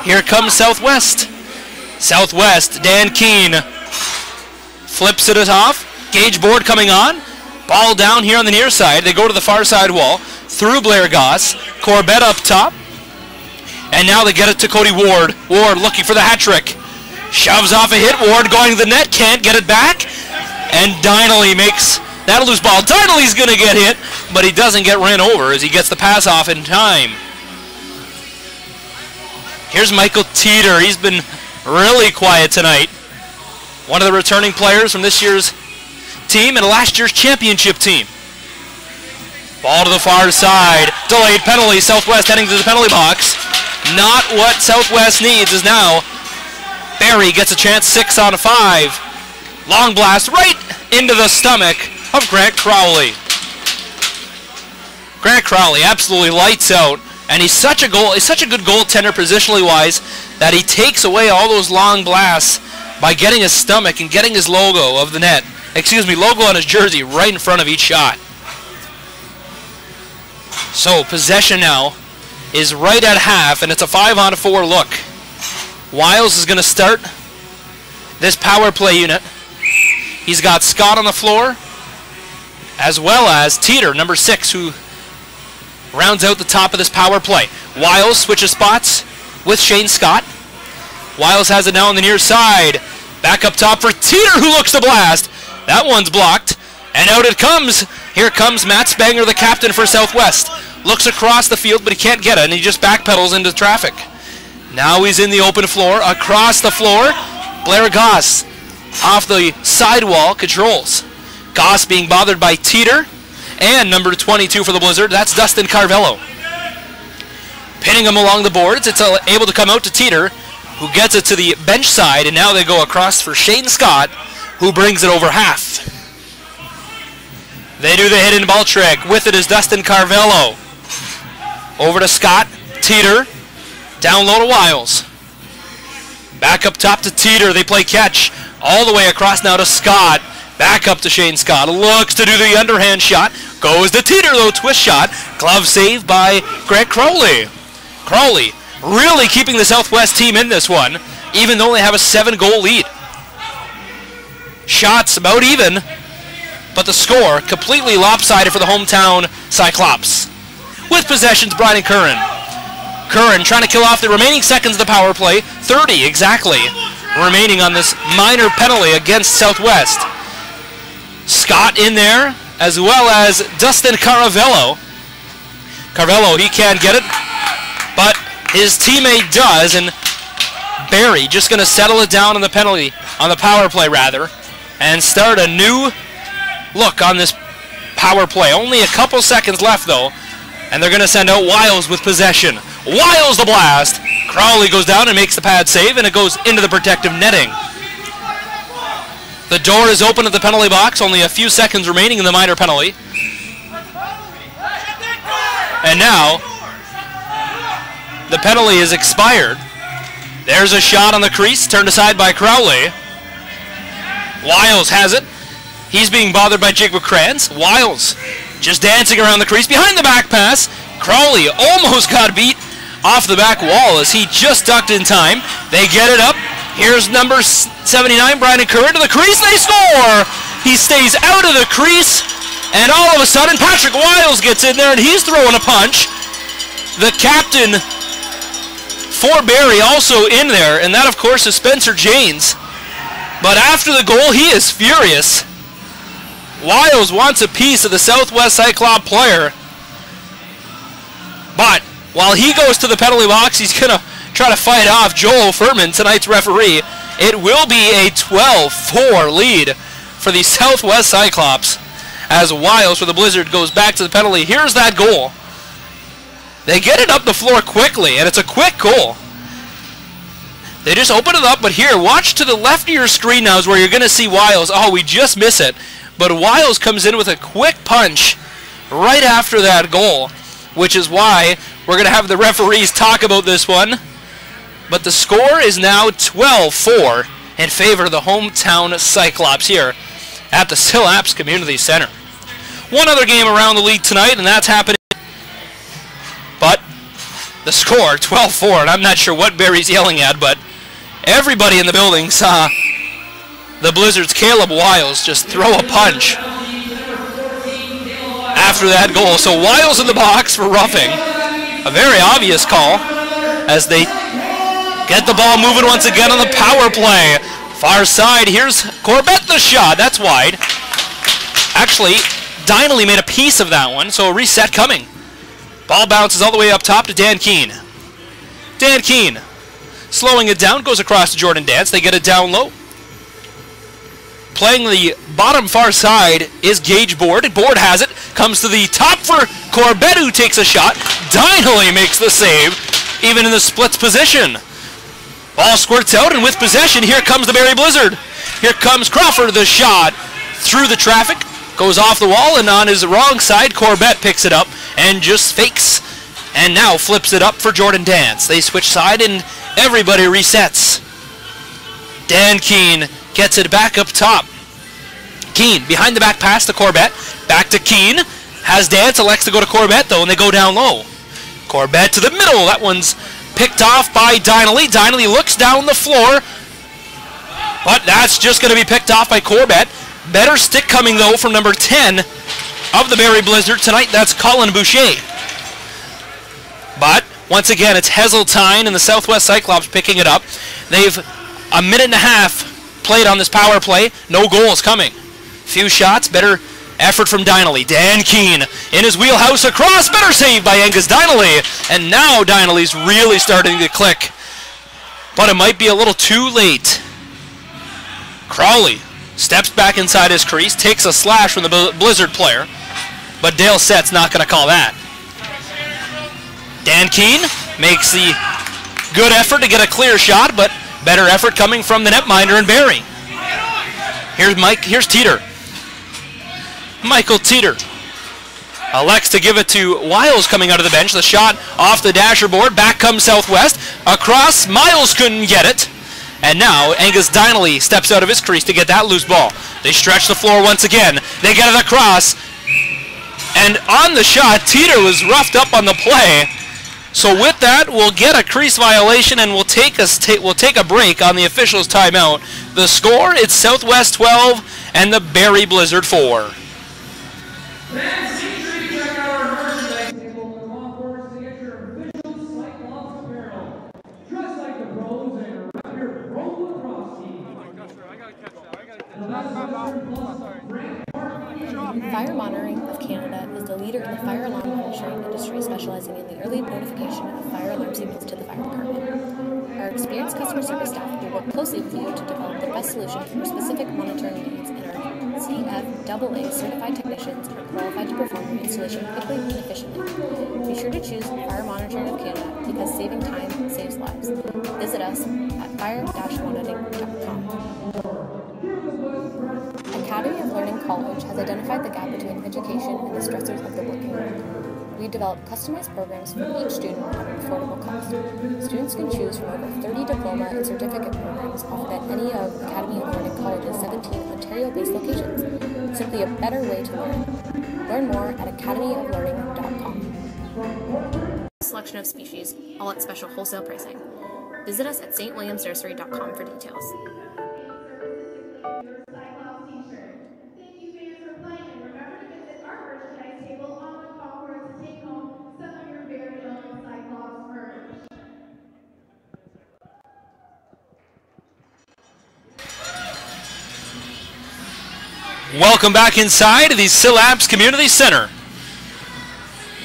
Here comes Southwest. Southwest, Dan Keene flips it off. Gauge board coming on. Ball down here on the near side. They go to the far side wall. Through Blair Goss. Corbett up top. And now they get it to Cody Ward. Ward looking for the hat trick. Shoves off a hit. Ward going to the net. Can't get it back. And Dinelly makes that a loose ball. Dinelly's going to get hit, but he doesn't get ran over as he gets the pass off in time. Here's Michael Teeter. He's been really quiet tonight. One of the returning players from this year's team and last year's championship team. Ball to the far side. Delayed penalty. Southwest heading to the penalty box. Not what Southwest needs is now. Barrie gets a chance, 6 on 5. Long blast right into the stomach of Grant Crowley. Grant Crowley absolutely lights out, and he's such a good goaltender positionally wise that he takes away all those long blasts by getting his stomach and getting his logo of the net. Logo on his jersey right in front of each shot. So possession now is right at half, and it's a 5-on-4 look. Wiles is going to start this power play unit. He's got Scott on the floor, as well as Teeter, number 6, who rounds out the top of this power play. Wiles switches spots with Shane Scott. Wiles has it now on the near side. Back up top for Teeter, who looks to blast. That one's blocked, and out it comes. Here comes Matt Spanger, the captain for Southwest. Looks across the field, but he can't get it, and he just backpedals into traffic. Now he's in the open floor. Across the floor, Blair Goss off the sidewall controls. Goss being bothered by Teeter, and number 22 for the Blizzard, that's Dustin Carvello. Pinning him along the boards, it's able to come out to Teeter, who gets it to the bench side, and now they go across for Shane Scott, who brings it over half. They do the hidden ball trick. With it is Dustin Carvello. Over to Scott. Teeter. Down low to Wiles. Back up top to Teeter. They play catch. All the way across now to Scott. Back up to Shane Scott. Looks to do the underhand shot. Goes to Teeter though. Twist shot. Glove save by Grant Crowley. Crowley really keeping the Southwest team in this one, even though they have a 7-goal lead. Shots about even, but the score completely lopsided for the hometown Cyclops. With possessions, Brian Curran. Curran trying to kill off the remaining seconds of the power play. 30 exactly remaining on this minor penalty against Southwest. Scott in there, as well as Dustin Carvello. Carvello, he can't get it, but his teammate does, and Barrie just going to settle it down on the penalty, on the power play rather, and start a new look on this power play. Only a couple seconds left though, and they're going to send out Wiles with possession. Wiles the blast. Crowley goes down and makes the pad save, and it goes into the protective netting. The door is open at the penalty box, only a few seconds remaining in the minor penalty. And now, the penalty is expired. There's a shot on the crease, turned aside by Crowley. Wiles has it. He's being bothered by Jake McCrans. Wiles just dancing around the crease behind the back pass. Crowley almost got beat off the back wall as he just ducked in time. They get it up. Here's number 79, Brian Curran to the crease. They score! He stays out of the crease, and all of a sudden Patrick Wiles gets in there and he's throwing a punch. The captain for Barrie also in there, and that of course is Spencer Janes. But after the goal, he is furious. Wiles wants a piece of the Southwest Cyclops player. But while he goes to the penalty box, he's going to try to fight off Joel Furman, tonight's referee. It will be a 12-4 lead for the Southwest Cyclops as Wiles for the Blizzard goes back to the penalty. Here's that goal. They get it up the floor quickly, and it's a quick goal. They just open it up, but here, watch to the left of your screen now is where you're going to see Wiles. Oh, we just miss it. But Wiles comes in with a quick punch right after that goal, which is why we're going to have the referees talk about this one. But the score is now 12-4 in favor of the hometown Cyclops here at the Syl Apps Community Centre. One other game around the league tonight, and that's happening. But the score, 12-4, and I'm not sure what Barrie's yelling at, but everybody in the building saw the Blizzards' Caleb Wiles just throw a punch after that goal. So Wiles in the box for roughing. A very obvious call as they get the ball moving once again on the power play. Far side, here's Corbett the shot. That's wide. Actually, Dinelly made a piece of that one, so a reset coming. Ball bounces all the way up top to Dan Keene. Dan Keene slowing it down, goes across to Jordan Dance. They get it down low. Playing the bottom far side is Gage Board. Board has it. Comes to the top for Corbett, who takes a shot. Dinelly makes the save, even in the splits position. Ball squirts out, and with possession, here comes the Barrie Blizzard. Here comes Crawford, the shot through the traffic. Goes off the wall, and on his wrong side, Corbett picks it up and just fakes. And now flips it up for Jordan Dance. They switch side, and everybody resets. Dan Keene gets it back up top. Keene behind the back pass to Corbett. Back to Keene. Has Dance, elects to go to Corbett though, and they go down low. Corbett to the middle. That one's picked off by Dinelly. Dinelly looks down the floor, but that's just going to be picked off by Corbett. Better stick coming though from number 10 of the Barrie Blizzard tonight. That's Colin Boucher. But once again, it's Heseltine and the Southwest Cyclops picking it up. They've a minute and a half played on this power play. No goals coming. Few shots, better effort from Dinelly. Dan Keene in his wheelhouse across. Better save by Angus Dinelly. And now Dinelly's really starting to click. But it might be a little too late. Crowley steps back inside his crease, takes a slash from the Blizzard player. But Dale Sett's not going to call that. Dan Keene makes the good effort to get a clear shot, but better effort coming from the netminder in Barrie. Here's Teeter. Michael Teeter elects to give it to Wiles coming out of the bench. The shot off the dasher board. Back comes Southwest. Across, Miles couldn't get it. And now Angus Dinelly steps out of his crease to get that loose ball. They stretch the floor once again. They get it across. And on the shot, Teeter was roughed up on the play. So with that, we'll get a crease violation and we'll take a break on the officials' timeout. The score, it's Southwest 12 and the Barrie Blizzard 4. Fans, make sure you check out our merchandise table and offers to get your official Cyclops apparel. Dress like the pros and rep your pro lacrosse team. Fire Monitoring of Canada is the leader in the fire alarm monitoring industry, specializing in the early notification of fire alarm signals to the fire department. Our experienced customer service staff will work closely with you to develop the best solution for your specific monitoring needs, and our CFAA certified technicians are qualified to perform your installation quickly and efficiently. Be sure to choose Fire Monitoring of Canada because saving time saves lives. Visit us at fire-monitoring.com. Academy of Learning College has identified the gap between education and the stressors of the working world. We develop customized programs for each student at an affordable cost. Students can choose from over 30 diploma and certificate programs offered at any of Academy of Learning College's 17 Ontario-based locations. Simply a better way to learn. Learn more at academyoflearning.com. Selection of species, all at special wholesale pricing. Visit us at stwilliamsnursery.com for details. Welcome back inside the Syl Apps Community Centre.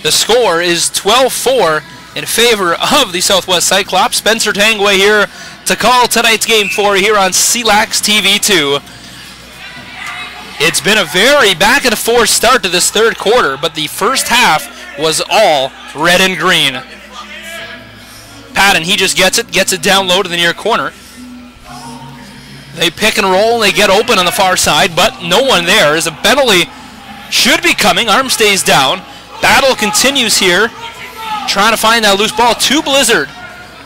The score is 12-4 in favor of the Southwest Cyclops. Spencer Tangway here to call tonight's game 4 here on C-Lax TV2. It's been a very back and forth start to this third quarter, but the first half was all red and green. Patton, he just gets it down low to the near corner. They pick and roll, and they get open on the far side, but no one there. As a penalty should be coming. Arm stays down. Battle continues here. Trying to find that loose ball. 2 Blizzard.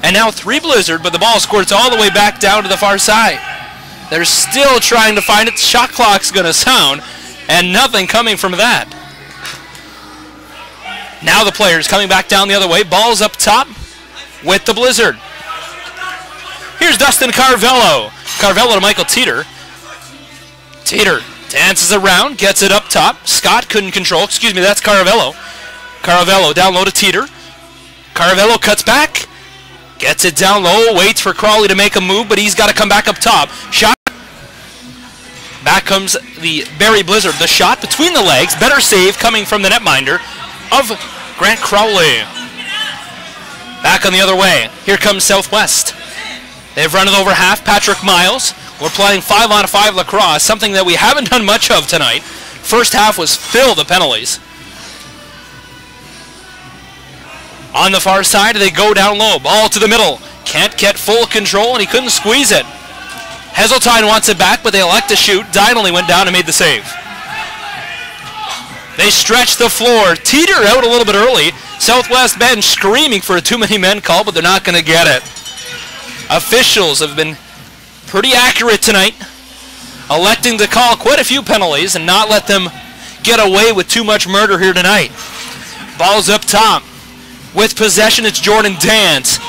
And now 3 Blizzard, but the ball squirts all the way back down to the far side. They're still trying to find it. Shot clock's going to sound, and nothing coming from that. Now the players coming back down the other way. Ball's up top with the Blizzard. Here's Dustin Carvello. Carvello to Michael Teeter. Teeter dances around, gets it up top. Scott couldn't control. Excuse me, that's Carvello. Carvello down low to Teeter. Carvello cuts back. Gets it down low, waits for Crawley to make a move, but he's got to come back up top. Shot. Back comes the Barrie Blizzard. The shot between the legs. Better save coming from the netminder of Grant Crowley. Back on the other way. Here comes Southwest. They've run it over half. Patrick Miles. We're playing 5-on-5 lacrosse, something that we haven't done much of tonight. First half was filled with penalties. On the far side, they go down low. Ball to the middle. Can't get full control, and he couldn't squeeze it. Heseltine wants it back, but they elect to shoot. Donnelly went down and made the save. They stretch the floor. Teeter out a little bit early. Southwest bench screaming for a too-many-men call, but they're not going to get it. Officials have been pretty accurate tonight, electing to call quite a few penalties and not let them get away with too much murder here tonight. Ball's up top. With possession, it's Jordan Dance.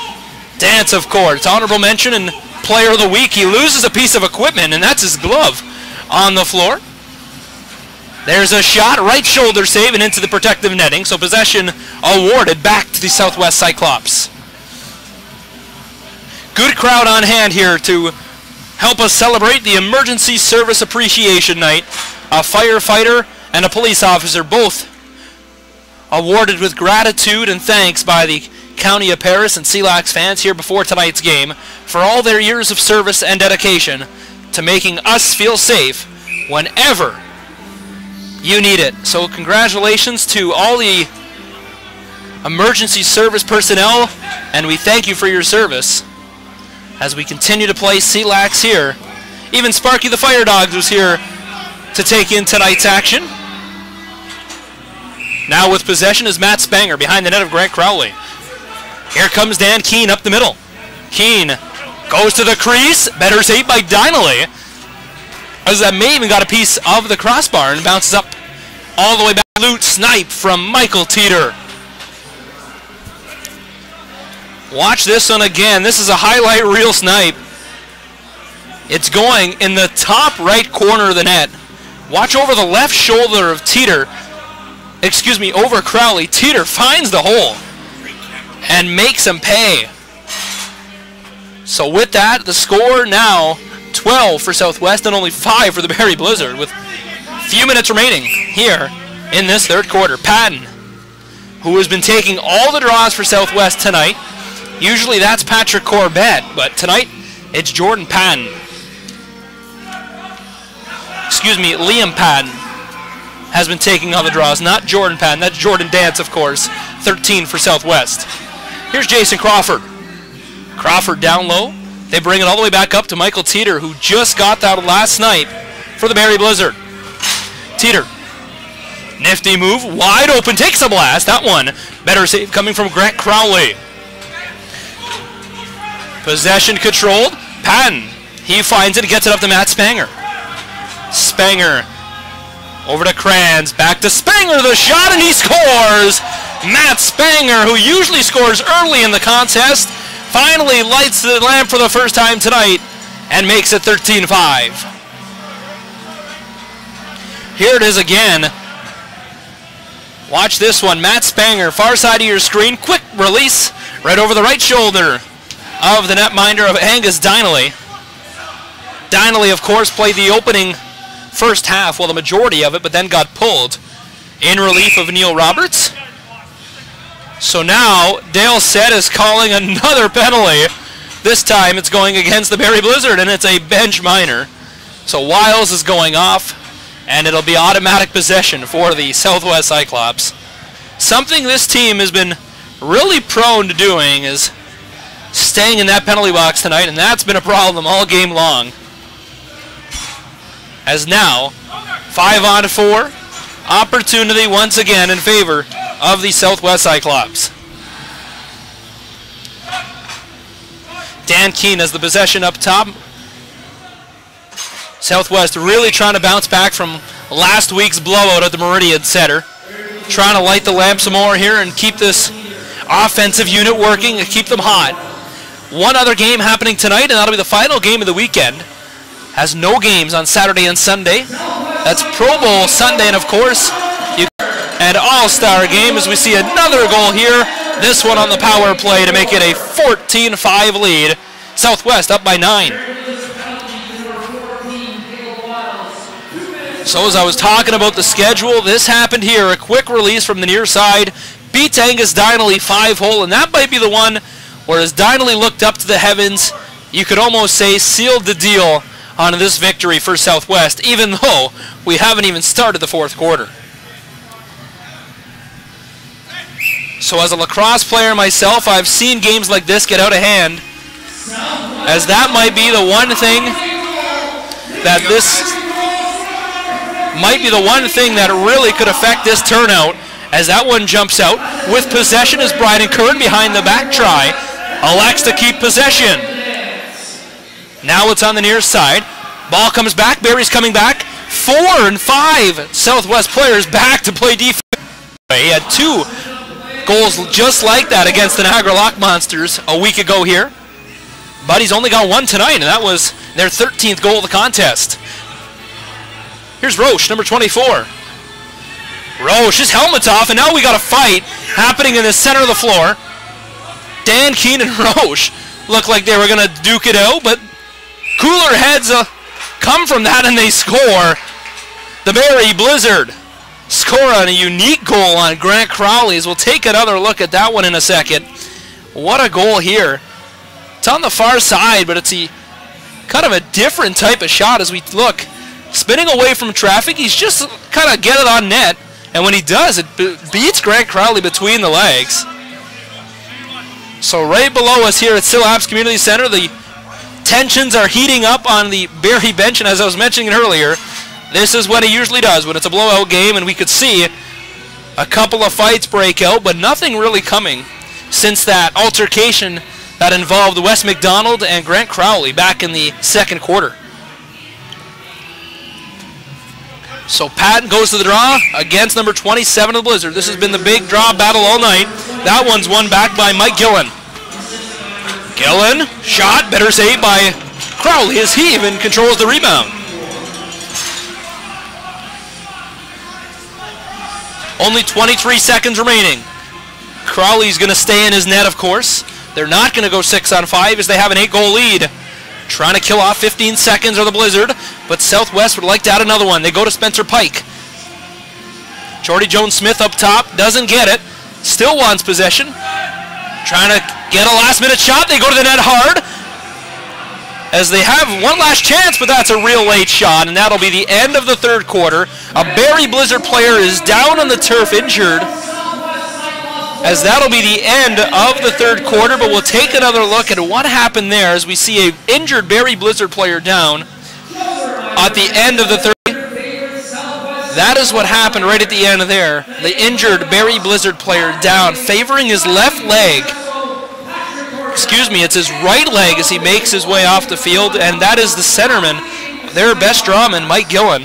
Dance, of course, honorable mention and player of the week. He loses a piece of equipment, and that's his glove on the floor. There's a shot, right shoulder save, and into the protective netting, so possession awarded back to the Southwest Cyclops. Good crowd on hand here to help us celebrate the Emergency Service Appreciation Night. A firefighter and a police officer, both awarded with gratitude and thanks by the County of Paris and C-Lax fans here before tonight's game for all their years of service and dedication to making us feel safe whenever you need it. So congratulations to all the emergency service personnel, and we thank you for your service as we continue to play C-Lax here. Even Sparky the Fire Dogs was here to take in tonight's action. Now with possession is Matt Spanger behind the net of Grant Crowley. Here comes Dan Keene up the middle. Keene goes to the crease. Better save by Donnelly, as that may even got a piece of the crossbar and bounces up all the way back. Loot snipe from Michael Teeter. Watch this one again. This is a highlight reel snipe. It's going in the top right corner of the net. Watch over the left shoulder of Teeter. Excuse me, over Crowley. Teeter finds the hole and makes him pay. So with that, the score now 12 for Southwest and only 5 for the Barrie Blizzard, with a few minutes remaining here in this third quarter. Patton, who has been taking all the draws for Southwest tonight. Usually that's Patrick Corbett, but tonight it's Jordan Patton. Excuse me, Liam Patton has been taking all the draws, not Jordan Patton. That's Jordan Dance, of course, 13 for Southwest. Here's Jason Crawford. Crawford down low. They bring it all the way back up to Michael Teeter, who just got that last night for the Barrie Blizzard. Teeter, nifty move, wide open, takes a blast. That one, better save coming from Grant Crowley. Possession controlled. Patton, he finds it, gets it up to Matt Spanger. Spanger over to Kranz, back to Spanger, the shot, and he scores! Matt Spanger, who usually scores early in the contest, finally lights the lamp for the first time tonight and makes it 13-5. Here it is again. Watch this one. Matt Spanger, far side of your screen, quick release, right over the right shoulder of the netminder of Angus Donnelly. Donnelly, of course, played the opening first half, well, the majority of it, but then got pulled in relief of Neil Roberts. So now Dale Sett is calling another penalty. This time it's going against the Barrie Blizzard, and it's a bench minor. So Wiles is going off, and it'll be automatic possession for the Southwest Cyclops. Something this team has been really prone to doing is staying in that penalty box tonight, and that's been a problem all game long. As now, 5-on-4, opportunity once again in favor of the Southwest Cyclops. Dan Keene has the possession up top. Southwest really trying to bounce back from last week's blowout at the Meridian Center. Trying to light the lamp some more here and keep this offensive unit working and keep them hot. One other game happening tonight, and that'll be the final game of the weekend. Has no games on Saturday and Sunday. That's Pro Bowl Sunday, and of course, an all-star game as we see another goal here. This one on the power play to make it a 14-5 lead. Southwest up by 9. So as I was talking about the schedule, this happened here. A quick release from the near side. Beats Angus Donnelly 5-hole, and that might be the one where as Donnelly looked up to the heavens, you could almost say sealed the deal on this victory for Southwest, even though we haven't even started the fourth quarter. So as a lacrosse player myself, I've seen games like this get out of hand, as that might be the one thing that really could affect this turnout, as that one jumps out. With possession is Bryden Curran behind the back try. Elects to keep possession. Now it's on the near side. Ball comes back. Barrie's coming back. 4 and 5 Southwest players back to play defense. He had 2 goals just like that against the Niagara Lock Monsters a week ago here. But he's only got 1 tonight, and that was their 13th goal of the contest. Here's Roche, number 24. Roche, his helmet's off, and now we got a fight happening in the center of the floor. Dan Keene and Roche look like they were going to duke it out, but cooler heads come from that, and they score. The Barrie Blizzard score on a unique goal on Grant Crowley's. We'll take another look at that one in a second. What a goal here. It's on the far side, but it's kind of a different type of shot as we look. Spinning away from traffic, he's just kind of get it on net, and when he does, it beats Grant Crowley between the legs. So right below us here at Syl Apps Community Centre, the tensions are heating up on the Barrie bench, and as I was mentioning earlier, this is what he usually does when it's a blowout game, and we could see a couple of fights break out, but nothing really coming since that altercation that involved Wes McDonald and Grant Crowley back in the second quarter. So Patton goes to the draw against number 27 of the Blizzard. This has been the big draw battle all night. That one's won back by Mike Gillen. Gillen, shot, better saved by Crowley as he even controls the rebound. Only 23 seconds remaining. Crowley's going to stay in his net, of course. They're not going to go 6 on 5 as they have an 8-goal lead. Trying to kill off 15 seconds of the Blizzard, but Southwest would like to add another one. They go to Spencer Pike. Jordy Jones-Smith up top, doesn't get it. Still wants possession. Trying to get a last-minute shot. They go to the net hard, as they have one last chance, but that's a real late shot, and that'll be the end of the third quarter. A Barrie Blizzard player is down on the turf, injured, as that'll be the end of the third quarter, but we'll take another look at what happened there as we see an injured Barrie Blizzard player down at the end of the third. That is what happened right at the end there. The injured Barrie Blizzard player down, favoring his left leg. Excuse me, it's his right leg as he makes his way off the field, and that is the centerman, their best drawman, Mike Gillen.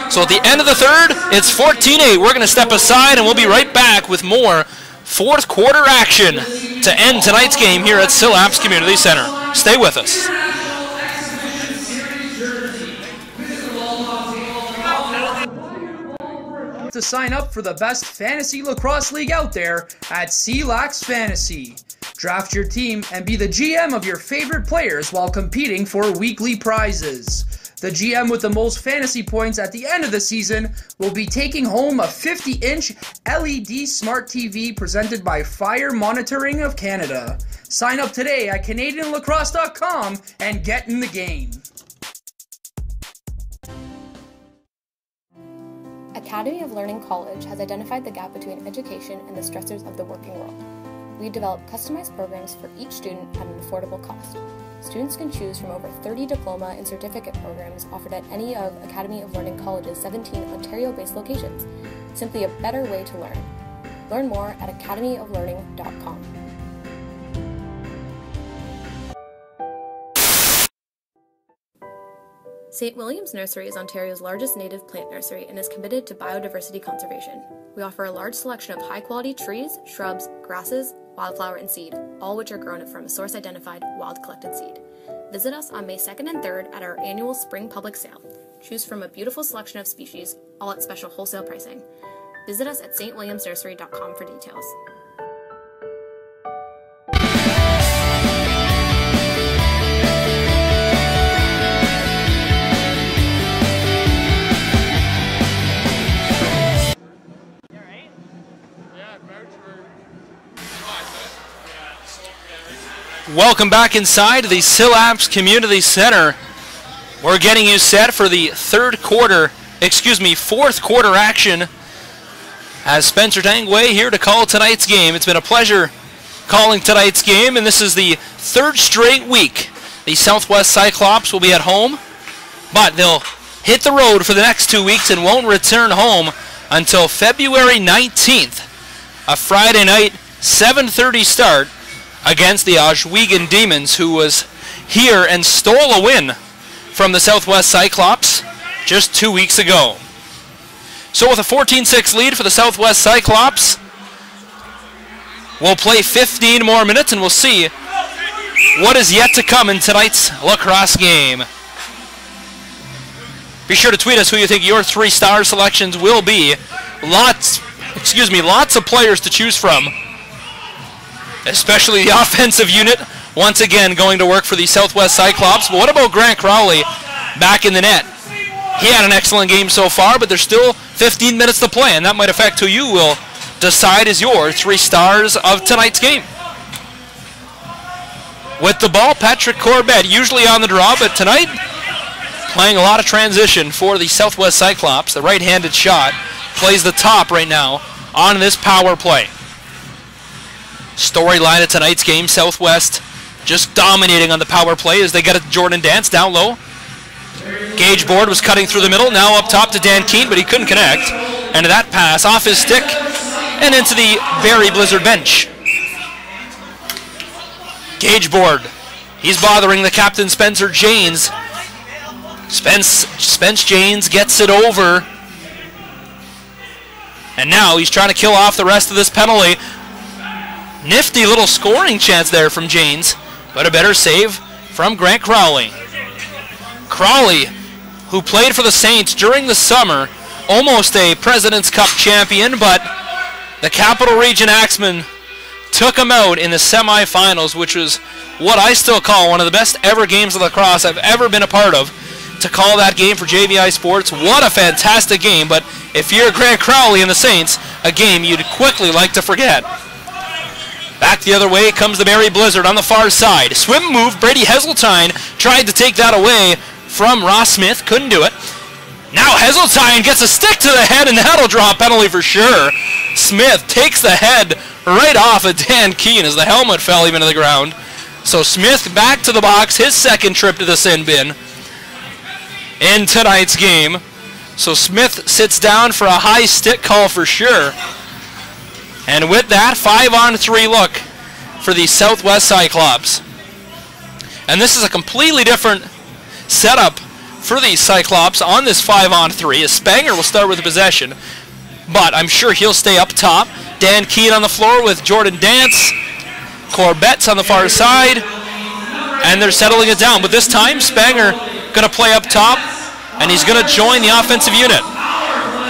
So at the end of the third, it's 14-8. We're going to step aside, and we'll be right back with more fourth quarter action to end tonight's game here at Syl Apps Community Centre. Stay with us. To sign up for the best fantasy lacrosse league out there at C-Lax Fantasy. Draft your team and be the GM of your favorite players while competing for weekly prizes. The GM with the most fantasy points at the end of the season will be taking home a 50-inch LED smart TV presented by Fire Monitoring of Canada. Sign up today at CanadianLacrosse.com and get in the game. Academy of Learning College has identified the gap between education and the stressors of the working world. We develop customized programs for each student at an affordable cost. Students can choose from over 30 diploma and certificate programs offered at any of Academy of Learning College's 17 Ontario-based locations. Simply a better way to learn. Learn more at academyoflearning.com. St. William's Nursery is Ontario's largest native plant nursery and is committed to biodiversity conservation. We offer a large selection of high-quality trees, shrubs, grasses, wildflower, and seed, all which are grown from a source-identified, wild-collected seed. Visit us on May 2nd and 3rd at our annual Spring Public Sale. Choose from a beautiful selection of species, all at special wholesale pricing. Visit us at stwilliamsnursery.com for details. Welcome back inside the Syl Apps Community Centre. We're getting you set for the fourth quarter action as Spencer Tangway here to call tonight's game. It's been a pleasure calling tonight's game, and this is the third straight week. The Southwest Cyclops will be at home, but they'll hit the road for the next 2 weeks and won't return home until February 19th, a Friday night 7:30 start against the Oswego Demons, who was here and stole a win from the Southwest Cyclops just 2 weeks ago. So with a 14-6 lead for the Southwest Cyclops, we'll play 15 more minutes and we'll see what is yet to come in tonight's lacrosse game. Be sure to tweet us who you think your 3-star selections will be. Lots of players to choose from, especially the offensive unit, once again going to work for the Southwest Cyclops. But what about Grant Crowley back in the net? He had an excellent game so far, but there's still 15 minutes to play, and that might affect who you will decide is your 3 stars of tonight's game. With the ball, Patrick Corbett, usually on the draw, but tonight playing a lot of transition for the Southwest Cyclops. The right-handed shot plays the top right now on this power play. Storyline of tonight's game, Southwest just dominating on the power play as they get a Jordan Dance down low. Gage Board was cutting through the middle, now up top to Dan Keene, but he couldn't connect. And that pass off his stick and into the Barrie Blizzard bench. Gage Board, he's bothering the captain Spencer Janes. Spence Janes gets it over. And now he's trying to kill off the rest of this penalty. Nifty little scoring chance there from Janes, but a better save from Grant Crowley. Crowley, who played for the Saints during the summer, almost a President's Cup champion, but the Capital Region Axemen took him out in the semifinals, which was what I still call one of the best ever games of lacrosse I've ever been a part of. To call that game for JVI Sports, what a fantastic game, but if you're Grant Crowley and the Saints, a game you'd quickly like to forget. Back the other way comes the Barrie Blizzard on the far side. Swim move, Brady Heseltine tried to take that away from Ross Smith, couldn't do it. Now Heseltine gets a stick to the head, and that'll draw a penalty for sure. Smith takes the head right off of Dan Keene as the helmet fell even to the ground. So Smith back to the box, his second trip to the sin bin in tonight's game. So Smith sits down for a high stick call for sure. And with that, 5-on-3 look for the Southwest Cyclops. And this is a completely different setup for the Cyclops on this 5-on-3. As Spanger will start with the possession, but I'm sure he'll stay up top. Dan Keene on the floor with Jordan Dance. Corbett's on the far side. And they're settling it down. But this time, Spanger going to play up top, and he's going to join the offensive unit.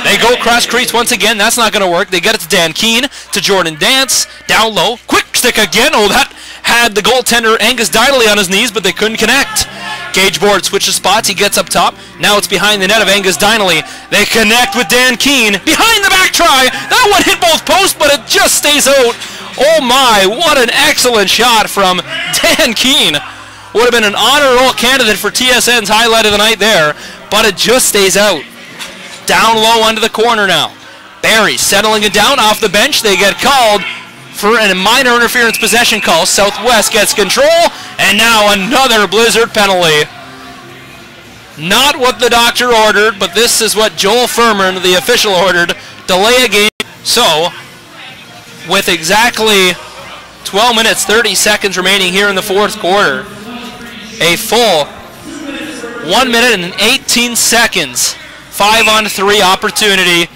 They go cross crease once again. That's not going to work. They get it to Dan Keene, to Jordan Dance, down low. Quick stick again. Oh, that had the goaltender Angus Dineley on his knees, but they couldn't connect. Gage Board switches spots. He gets up top. Now it's behind the net of Angus Dineley. They connect with Dan Keene. Behind the back try. That one hit both posts, but it just stays out. Oh my, what an excellent shot from Dan Keene. Would have been an honor roll candidate for TSN's highlight of the night there, but it just stays out. Down low under the corner now. Barrie settling it down off the bench. They get called for a minor interference possession call. Southwest gets control, and now another Blizzard penalty. Not what the doctor ordered, but this is what Joel Furman, the official, ordered. Delay a game. So, with exactly 12 minutes, 30 seconds remaining here in the fourth quarter, a full 1 minute and 18 seconds, 5-on-3 opportunity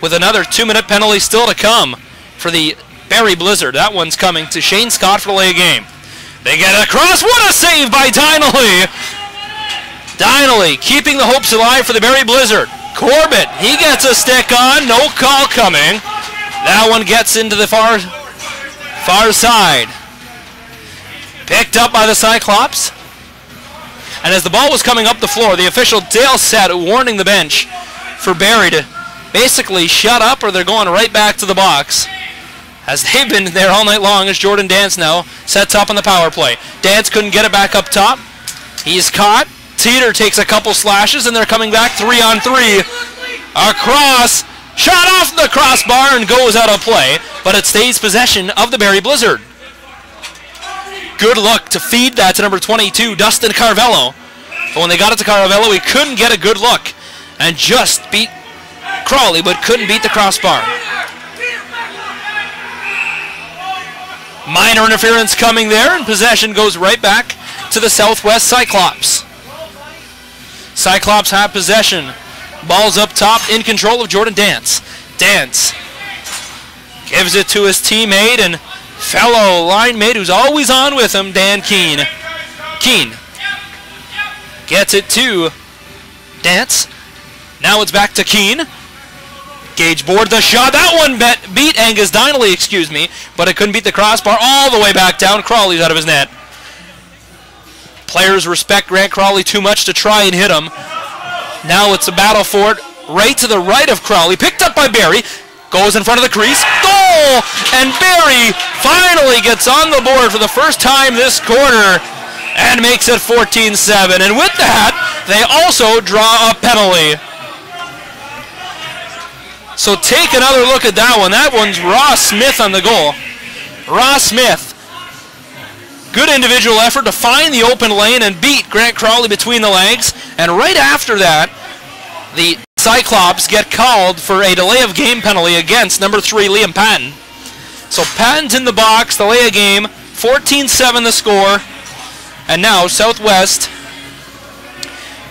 with another 2-minute penalty still to come for the Barrie Blizzard. That one's coming to Shane Scott for delay a game. They get it across. What a save by Dineley! Dineley keeping the hopes alive for the Barrie Blizzard. Corbett, he gets a stick on. No call coming. That one gets into the far side. Picked up by the Cyclops. And as the ball was coming up the floor, the official Dale Sett warning the bench for Barrie to basically shut up or they're going right back to the box. As they've been there all night long as Jordan Dance now sets up on the power play. Dance couldn't get it back up top. He's caught. Teeter takes a couple slashes and they're coming back 3-on-3. Across. Shot off the crossbar and goes out of play, but it stays possession of the Barrie Blizzard. Good look to feed that to number 22, Dustin Carvello. But when they got it to Carvello, he couldn't get a good look and just beat Crowley, but couldn't beat the crossbar. Minor interference coming there, and possession goes right back to the Southwest Cyclops. Cyclops have possession. Ball's up top, in control of Jordan Dance. Dance gives it to his teammate and fellow line mate who's always on with him, Dan Keene. Keene gets it to Dance. Now it's back to Keene. Gage board the shot. That one beat Angus Dineley, excuse me, but it couldn't beat the crossbar all the way back down. Crawley's out of his net. Players respect Grant Crowley too much to try and hit him. Now it's a battle for it right to the right of Crowley. Picked up by Barrie. Goes in front of the crease. Goal! And Barrie finally gets on the board for the first time this quarter and makes it 14-7. And with that, they also draw a penalty. So take another look at that one. That one's Ross Smith on the goal. Ross Smith. Good individual effort to find the open lane and beat Grant Crowley between the legs. And right after that, the Cyclops get called for a delay of game penalty against number 3, Liam Patton. So Patton's in the box, delay a game, 14-7 the score. And now Southwest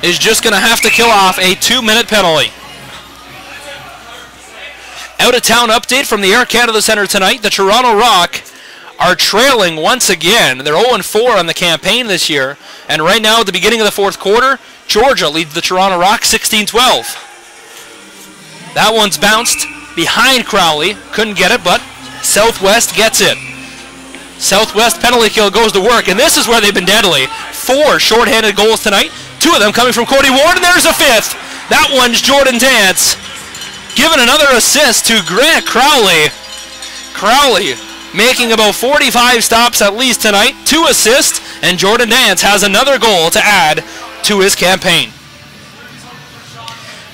is just going to have to kill off a 2-minute penalty. Out-of-town update from the Air Canada Centre tonight. The Toronto Rock are trailing once again. They're 0-4 on the campaign this year. And right now at the beginning of the fourth quarter, Georgia leads the Toronto Rock 16-12. That one's bounced behind Crowley. Couldn't get it, but Southwest gets it. Southwest penalty kill goes to work, and this is where they've been deadly. 4 shorthanded goals tonight. 2 of them coming from Cody Ward, and there's a 5th. That one's Jordan Dance. Giving another assist to Grant Crowley. Crowley making about 45 stops at least tonight. 2 assists, and Jordan Dance has another goal to add to his campaign.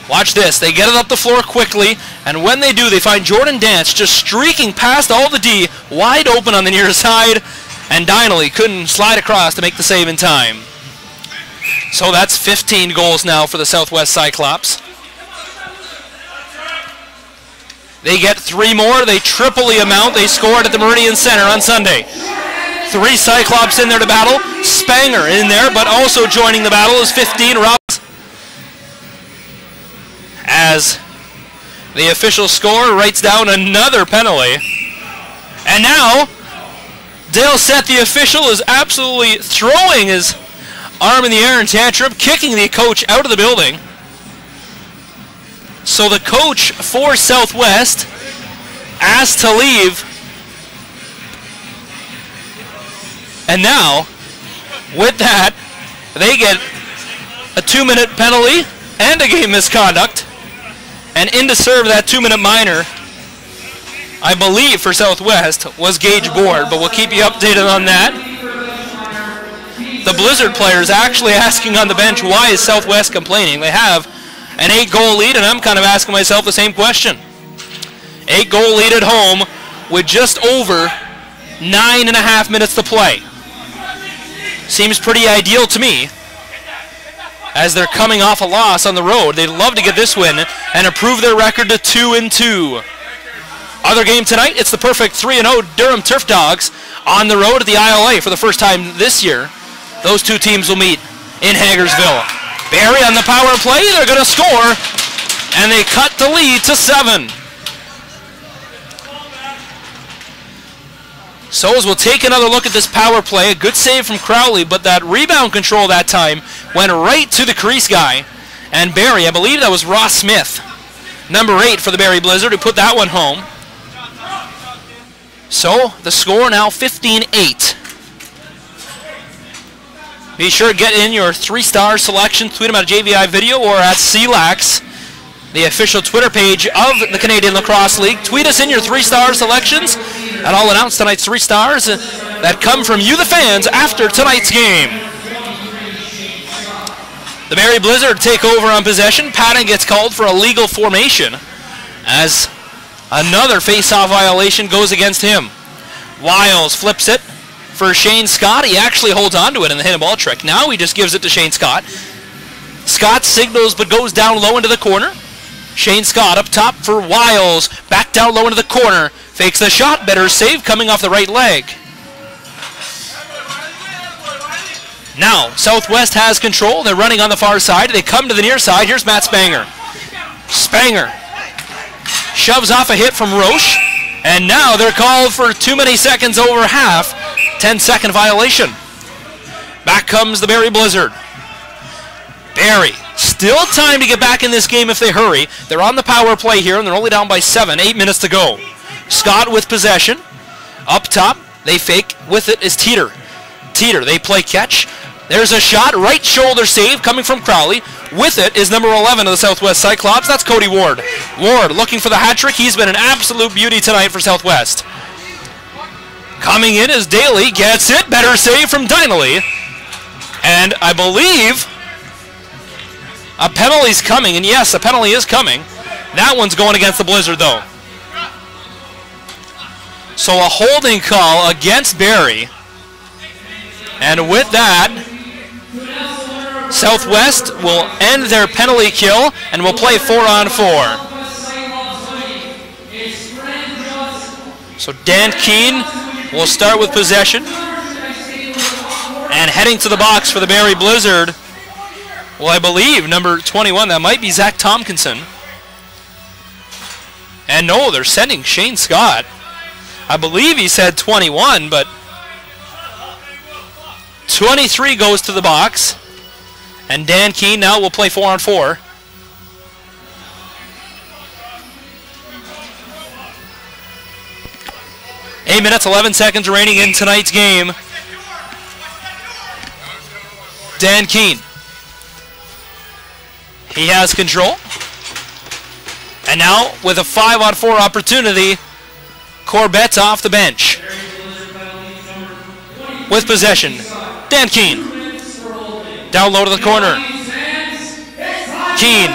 Watch this. They get it up the floor quickly, and when they do, they find Jordan Dance just streaking past all the D, wide open on the near side, and Dineley couldn't slide across to make the save in time. So that's 15 goals now for the Southwest Cyclops. They get 3 more. They triple the amount they scored at the Meridian Center on Sunday. 3 Cyclops in there to battle. Spanger in there, but also joining the battle is 15 Robbins. As the official score writes down another penalty. And now, Dale Sett, the official, is absolutely throwing his arm in the air in tantrum, kicking the coach out of the building. So the coach for Southwest asked to leave. And now, with that, they get a 2-minute penalty and a game misconduct. And in to serve that 2-minute minor, I believe for Southwest, was Gage Board, but we'll keep you updated on that. The Blizzard players actually asking on the bench, why is Southwest complaining? They have an 8-goal lead, and I'm kind of asking myself the same question. 8-goal lead at home. with just over 9.5 minutes to play. Seems pretty ideal to me, as they're coming off a loss on the road. They'd love to get this win and improve their record to 2-2. Other game tonight, it's the perfect 3-0 Durham Turf Dogs on the road at the ILA for the first time this year. Those two teams will meet in Hagersville. Barrie on the power play, they're going to score, and they cut the lead to 7. So as we'll take another look at this power play, a good save from Crowley, but that rebound control that time went right to the crease guy. And Barrie, I believe that was Ross Smith, number 8 for the Barrie Blizzard, who put that one home. So the score now 15-8. Be sure to get in your 3-star selection, tweet them at a JVI video or at C-Lax, the official Twitter page of the Canadian Lacrosse League. Tweet us in your 3-star selections, and I'll announce tonight's 3 stars that come from you, the fans, after tonight's game. The Barrie Blizzard take over on possession. Patting gets called for a legal formation as another face-off violation goes against him. Wiles flips it for Shane Scott. He actually holds on to it in the hidden ball trick. Now he just gives it to Shane Scott. Scott signals but goes down low into the corner. Shane Scott up top for Wiles. Back down low into the corner. Fakes the shot. Better save coming off the right leg. Now, Southwest has control. They're running on the far side. They come to the near side. Here's Matt Spanger. Spanger shoves off a hit from Roche. And now they're called for too many seconds over half. 10-second violation. Back comes the Barrie Blizzard. Barrie, still time to get back in this game if they hurry. They're on the power play here, and they're only down by 7. 8 minutes to go. Scott with possession. Up top, they fake. With it is Teeter. Teeter, they play catch. There's a shot, right shoulder save coming from Crowley. With it is number 11 of the Southwest Cyclops. That's Cody Ward. Ward looking for the hat trick. He's been an absolute beauty tonight for Southwest. Coming in is Daly. Gets it. Better save from Dinelly. And I believe a penalty's coming. And yes, a penalty is coming. That one's going against the Blizzard, though. So a holding call against Barrie. And with that, Southwest will end their penalty kill and will play 4-on-4. So Dan Keene will start with possession. And heading to the box for the Barrie Blizzard, well, I believe number 21, that might be Zach Tompkinson. And no, they're sending Shane Scott. I believe he said 21, but 23 goes to the box. And Dan Keene now will play 4-on-4. Eight minutes, 11 seconds remaining in tonight's game. Dan Keene. He has control. And now, with a 5-on-4 opportunity, Corbett's off the bench. With possession, Dan Keene. Down low to the corner. Keene.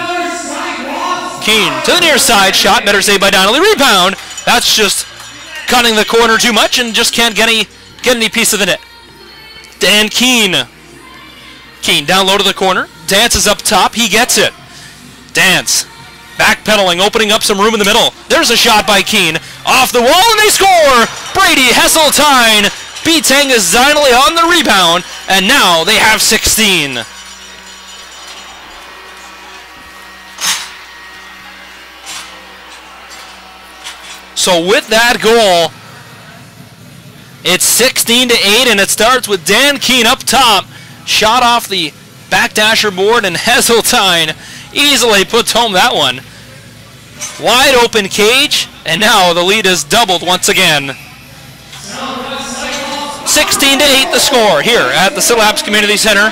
Keene to the near side. Shot. Better saved by Donnelly. Rebound. That's just cutting the corner too much and just can't get any piece of the net. Dan Keene. Keene down low to the corner. Dance is up top. He gets it. Dance. Backpedaling. Opening up some room in the middle. There's a shot by Keene. Off the wall and they score. Brady Hesseltine beats Angus Zinley on the rebound, and now they have 16. So with that goal, it's 16-8, and it starts with Dan Keene up top. Shot off the backdasher board, and Hesseltine easily puts home that one. Wide open cage, and now the lead is doubled once again. 16-8 the score here at the Syl Apps Community Centre.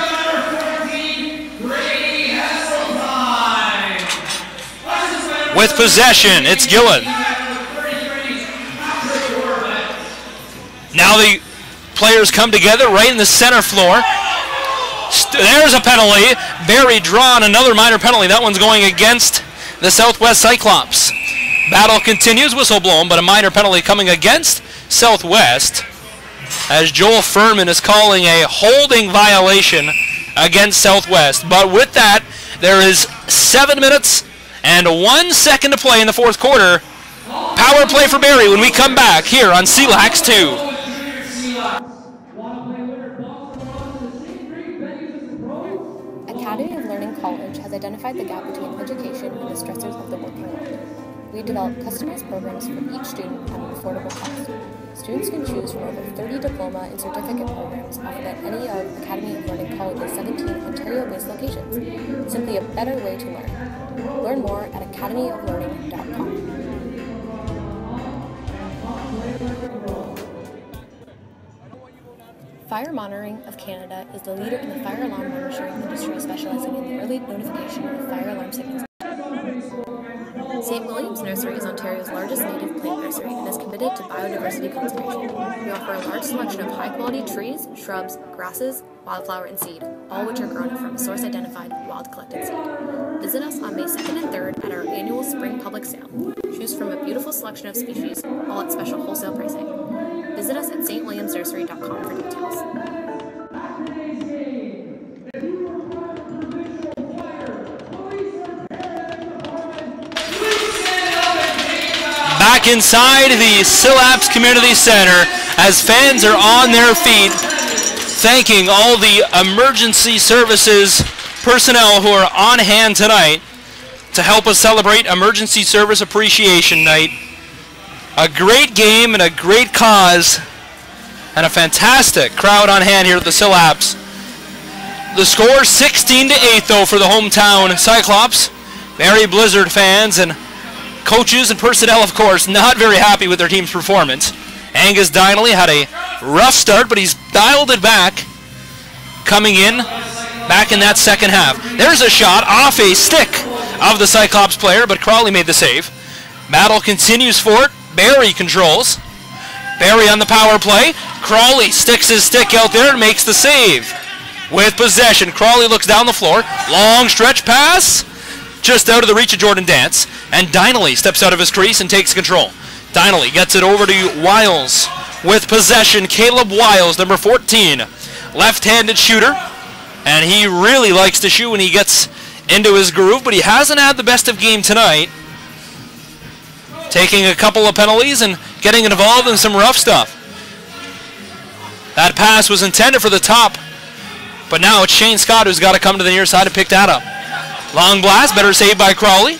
With possession, it's Gillen. Now the players come together right in the center floor. There's a penalty. Barrie drawn another minor penalty. That one's going against the Southwest Cyclops. Battle continues, whistle blown, but a minor penalty coming against Southwest as Joel Furman is calling a holding violation against Southwest. But with that, there is 7 minutes and 1 second to play in the fourth quarter. Power play for Barrie when we come back here on C-Lax 2. Academy of Learning College has identified the gap between education and the stressors of the working world. We develop customized programs for each student at an affordable cost. Students can choose from over 30 diploma and certificate programs offered at any of Academy of Learning College's 17 Ontario-based locations. Simply a better way to learn. Learn more at academyoflearning.com. Fire Monitoring of Canada is the leader in the fire alarm monitoring industry, specializing in the early notification of fire alarm signals. St. William's Nursery is Ontario's largest native plant nursery and is committed to biodiversity conservation. We offer a large selection of high-quality trees, shrubs, grasses, wildflower, and seed, all which are grown from a source-identified, wild-collected seed. Visit us on May 2nd and 3rd at our annual Spring Public Sale. Choose from a beautiful selection of species, all at special wholesale pricing. Visit us at stwilliamsnursery.com for details. Back inside the Syl Apps Community Centre as fans are on their feet, thanking all the emergency services personnel who are on hand tonight to help us celebrate Emergency Service Appreciation Night. A great game and a great cause, and a fantastic crowd on hand here at the Syl Apps. The score 16-8 though for the hometown Cyclops. Barrie Blizzard fans and coaches and personnel, of course, not very happy with their team's performance. Angus Dinelly had a rough start, but he's dialed it back, coming in back in that second half. There's a shot off a stick of the Cyclops player, but Crawley made the save. Battle continues for it. Barrie controls. Barrie on the power play. Crawley sticks his stick out there and makes the save. With possession, Crawley looks down the floor. Long stretch pass. Just out of the reach of Jordan Dance. And Dinelly steps out of his crease and takes control. Dinelly gets it over to Wiles. With possession, Caleb Wiles, number 14. Left-handed shooter. And he really likes to shoot when he gets into his groove, but he hasn't had the best of game tonight. Taking a couple of penalties and getting involved in some rough stuff. That pass was intended for the top, but now it's Shane Scott who's got to come to the near side and pick that up. Long blast, better saved by Crawley.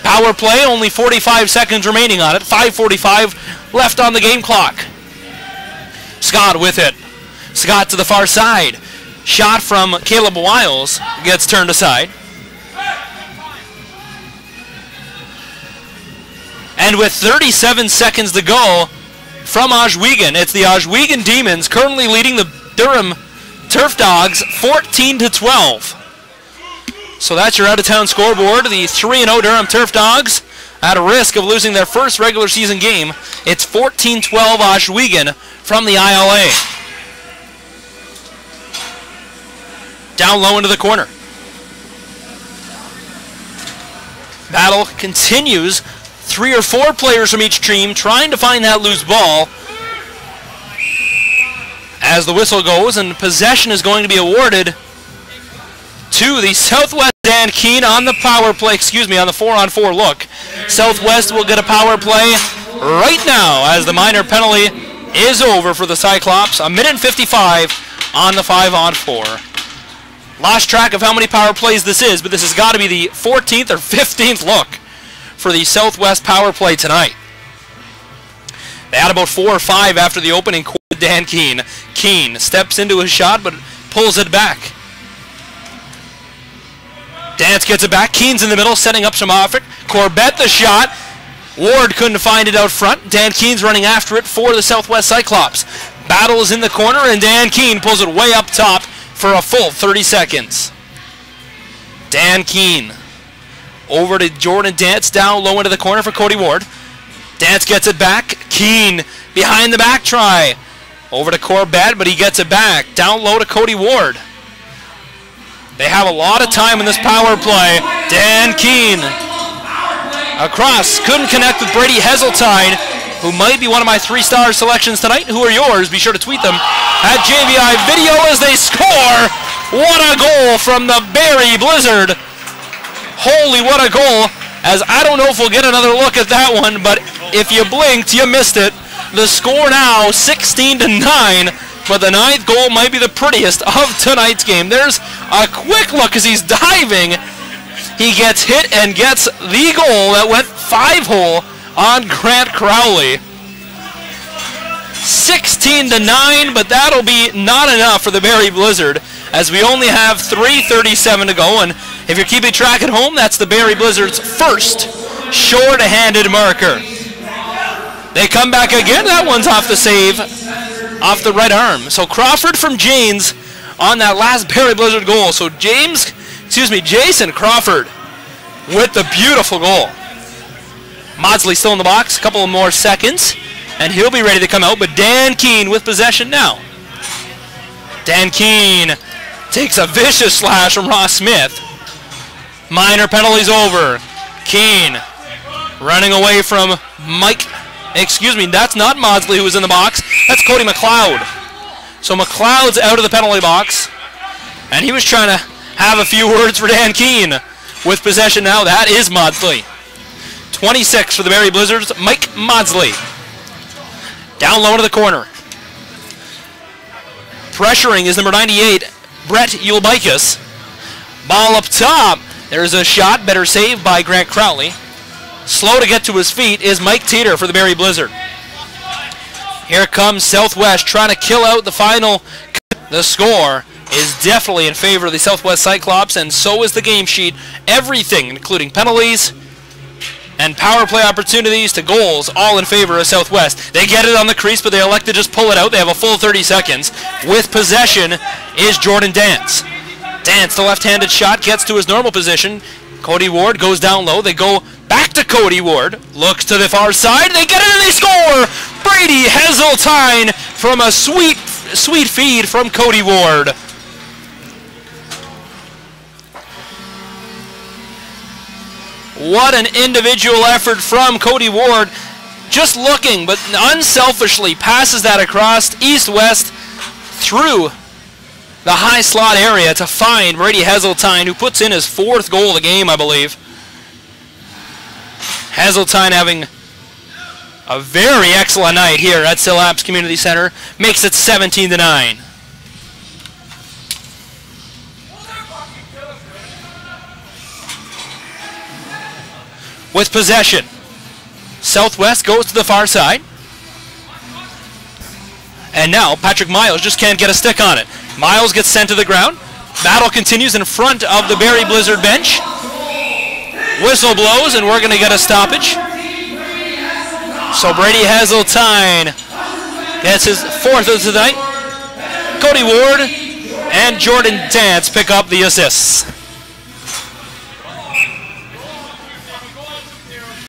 Power play, only 45 seconds remaining on it. 5:45 left on the game clock. Scott with it. Scott to the far side. Shot from Caleb Wiles gets turned aside. And with 37 seconds to go from Oswego, it's the Oswego Demons currently leading the Durham Turf Dogs 14-12. So that's your out-of-town scoreboard. The 3-0 Durham Turf Dogs at a risk of losing their first regular season game. It's 14-12 Oswego from the ILA. Down low into the corner. Battle continues. 3 or 4 players from each team trying to find that loose ball as the whistle goes, and possession is going to be awarded to the Southwest. Dan Keene on the power play, on the 4-on-4 look. Southwest will get a power play right now as the minor penalty is over for the Cyclops. 1:55 on the 5-on-4. Lost track of how many power plays this is, but this has got to be the 14th or 15th look for the Southwest power play tonight. They had about 4 or 5 after the opening quarter. Dan Keene. Keene steps into his shot, but pulls it back. Dance gets it back. Keene's in the middle, setting up some offense. Corbett the shot. Ward couldn't find it out front. Dan Keene's running after it for the Southwest Cyclops. Battle is in the corner, and Dan Keene pulls it way up top for a full 30 seconds. Dan Keene over to Jordan Dance, down low into the corner for Cody Ward. Dance gets it back. Keene behind the back try. Over to Corbett, but he gets it back. Down low to Cody Ward. They have a lot of time in this power play. Dan Keene Across, couldn't connect with Brady Heseltine, who might be one of my 3-star selections tonight. Who are yours? Be sure to tweet them at JVI Video as they score. What a goal from the Barrie Blizzard. Holy, what a goal. As I don't know if we'll get another look at that one, but if you blinked, you missed it. The score now 16-9, but the 9th goal might be the prettiest of tonight's game. There's a quick look as he's diving. He gets hit and gets the goal that went 5-hole on Grant Crowley. 16-9, but that'll be not enough for the Barrie Blizzard, as we only have 3:37 to go, and if you're keeping track at home, that's the Barrie Blizzard's first short-handed marker. They come back again. That one's off the save, off the right arm. So Crawford from Janes on that last Barrie Blizzard goal. So Jason Crawford with the beautiful goal. Maudsley still in the box, a couple of more seconds, and he'll be ready to come out, but Dan Keane with possession now. Dan Keane takes a vicious slash from Ross Smith. Minor penalties over. Keane running away from that's not Maudsley who was in the box, that's Cody McLeod. So McLeod's out of the penalty box, and he was trying to have a few words for Dan Keane. With possession now, that is Maudsley. 26 for the Barrie Blizzards, Mike Maudsley. Down low to the corner. Pressuring is number 98, Brett Ulbikis. Ball up top. There's a shot, better save by Grant Crowley. Slow to get to his feet is Mike Teeter for the Barrie Blizzard. Here comes Southwest trying to kill out the final. The score is definitely in favor of the Southwest Cyclops, and so is the game sheet. Everything, including penalties and power play opportunities to goals, all in favor of Southwest. They get it on the crease, but they elect to just pull it out. They have a full 30 seconds. With possession is Jordan Dance. Dance, the left-handed shot, gets to his normal position. Cody Ward goes down low. They go back to Cody Ward. Looks to the far side. They get it and they score! Brady Heseltine from a sweet feed from Cody Ward. What an individual effort from Cody Ward. Just looking, but unselfishly passes that across east-west through the high slot area to find Brady Heseltine, who puts in his 4th goal of the game, I believe. Heseltine having a very excellent night here at Syl Apps Community Centre. Makes it 17-9. With possession, Southwest goes to the far side. And now Patrick Miles just can't get a stick on it. Miles gets sent to the ground. Battle continues in front of the Barrie Blizzard bench. Whistle blows, and we're going to get a stoppage. So Brady Heseltine gets his 4th of the night. Cody Ward and Jordan Dance pick up the assists.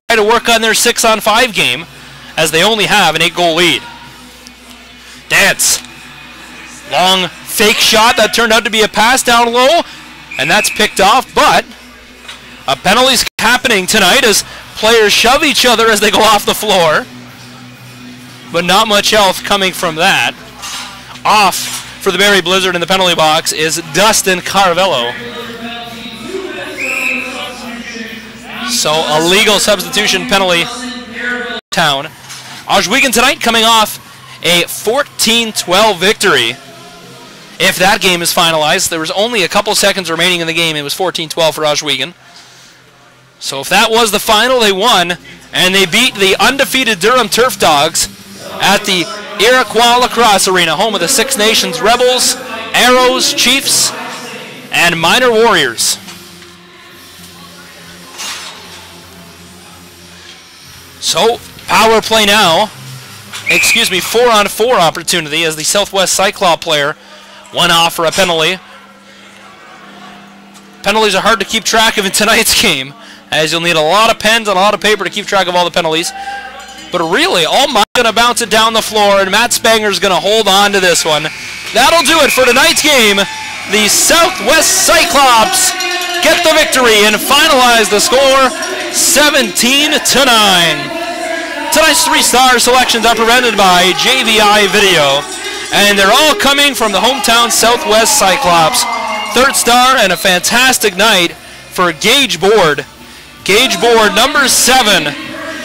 Try to work on their 6-on-5 game, as they only have an 8-goal lead. Dance. Long fake shot that turned out to be a pass down low, and that's picked off, but a penalty's happening tonight as players shove each other as they go off the floor, but not much else coming from that. Off for the Barrie Blizzard in the penalty box is Dustin Carvello. So a legal substitution penalty town. Oswego tonight coming off a 14-12 victory. If that game is finalized, there was only a couple seconds remaining in the game. It was 14-12 for Oswego. So if that was the final, they won, and they beat the undefeated Durham Turf Dogs at the Iroquois Lacrosse Arena, home of the Six Nations Rebels, Arrows, Chiefs, and Minor Warriors. So, power play now. 4-on-4 opportunity as the Southwest Cyclops player went off for a penalty. Penalties are hard to keep track of in tonight's game, as you'll need a lot of pens and a lot of paper to keep track of all the penalties. But really, all mine's going to bounce it down the floor, and Matt Spanger's going to hold on to this one. That'll do it for tonight's game. The Southwest Cyclops get the victory and finalize the score 17-9. Tonight's three-star selections are presented by JVI Video, and they're all coming from the hometown Southwest Cyclops. Third star and a fantastic night for Gage Board. Gage Board, number 7.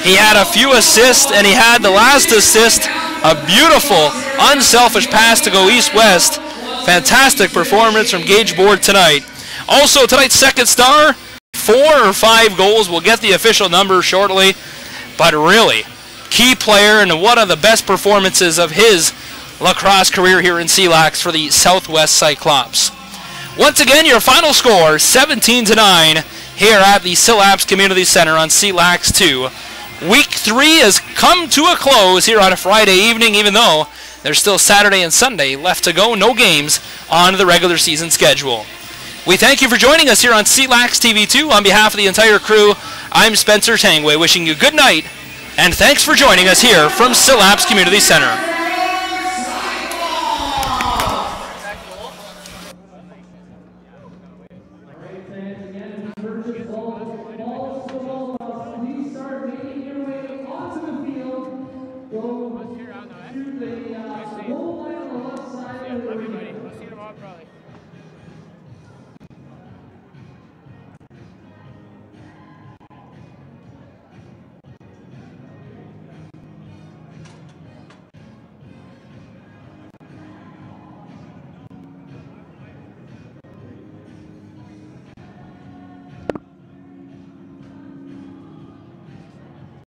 He had a few assists, and he had the last assist, a beautiful, unselfish pass to go east-west. Fantastic performance from Gage Board tonight. Also, tonight's second star, 4 or 5 goals. We'll get the official number shortly, but really, key player and one of the best performances of his lacrosse career here in C-Lax for the Southwest Cyclops. Once again, your final score, 17-9, here at the Syl Apps Community Centre on C-Lax 2. Week 3 has come to a close here on a Friday evening, even though there's still Saturday and Sunday left to go. No games on the regular season schedule. We thank you for joining us here on C-Lax TV2. On behalf of the entire crew, I'm Spencer Tangway, wishing you good night, and thanks for joining us here from Syl Apps Community Centre. Go to the goal line on the left side of the arena. See you tomorrow, probably.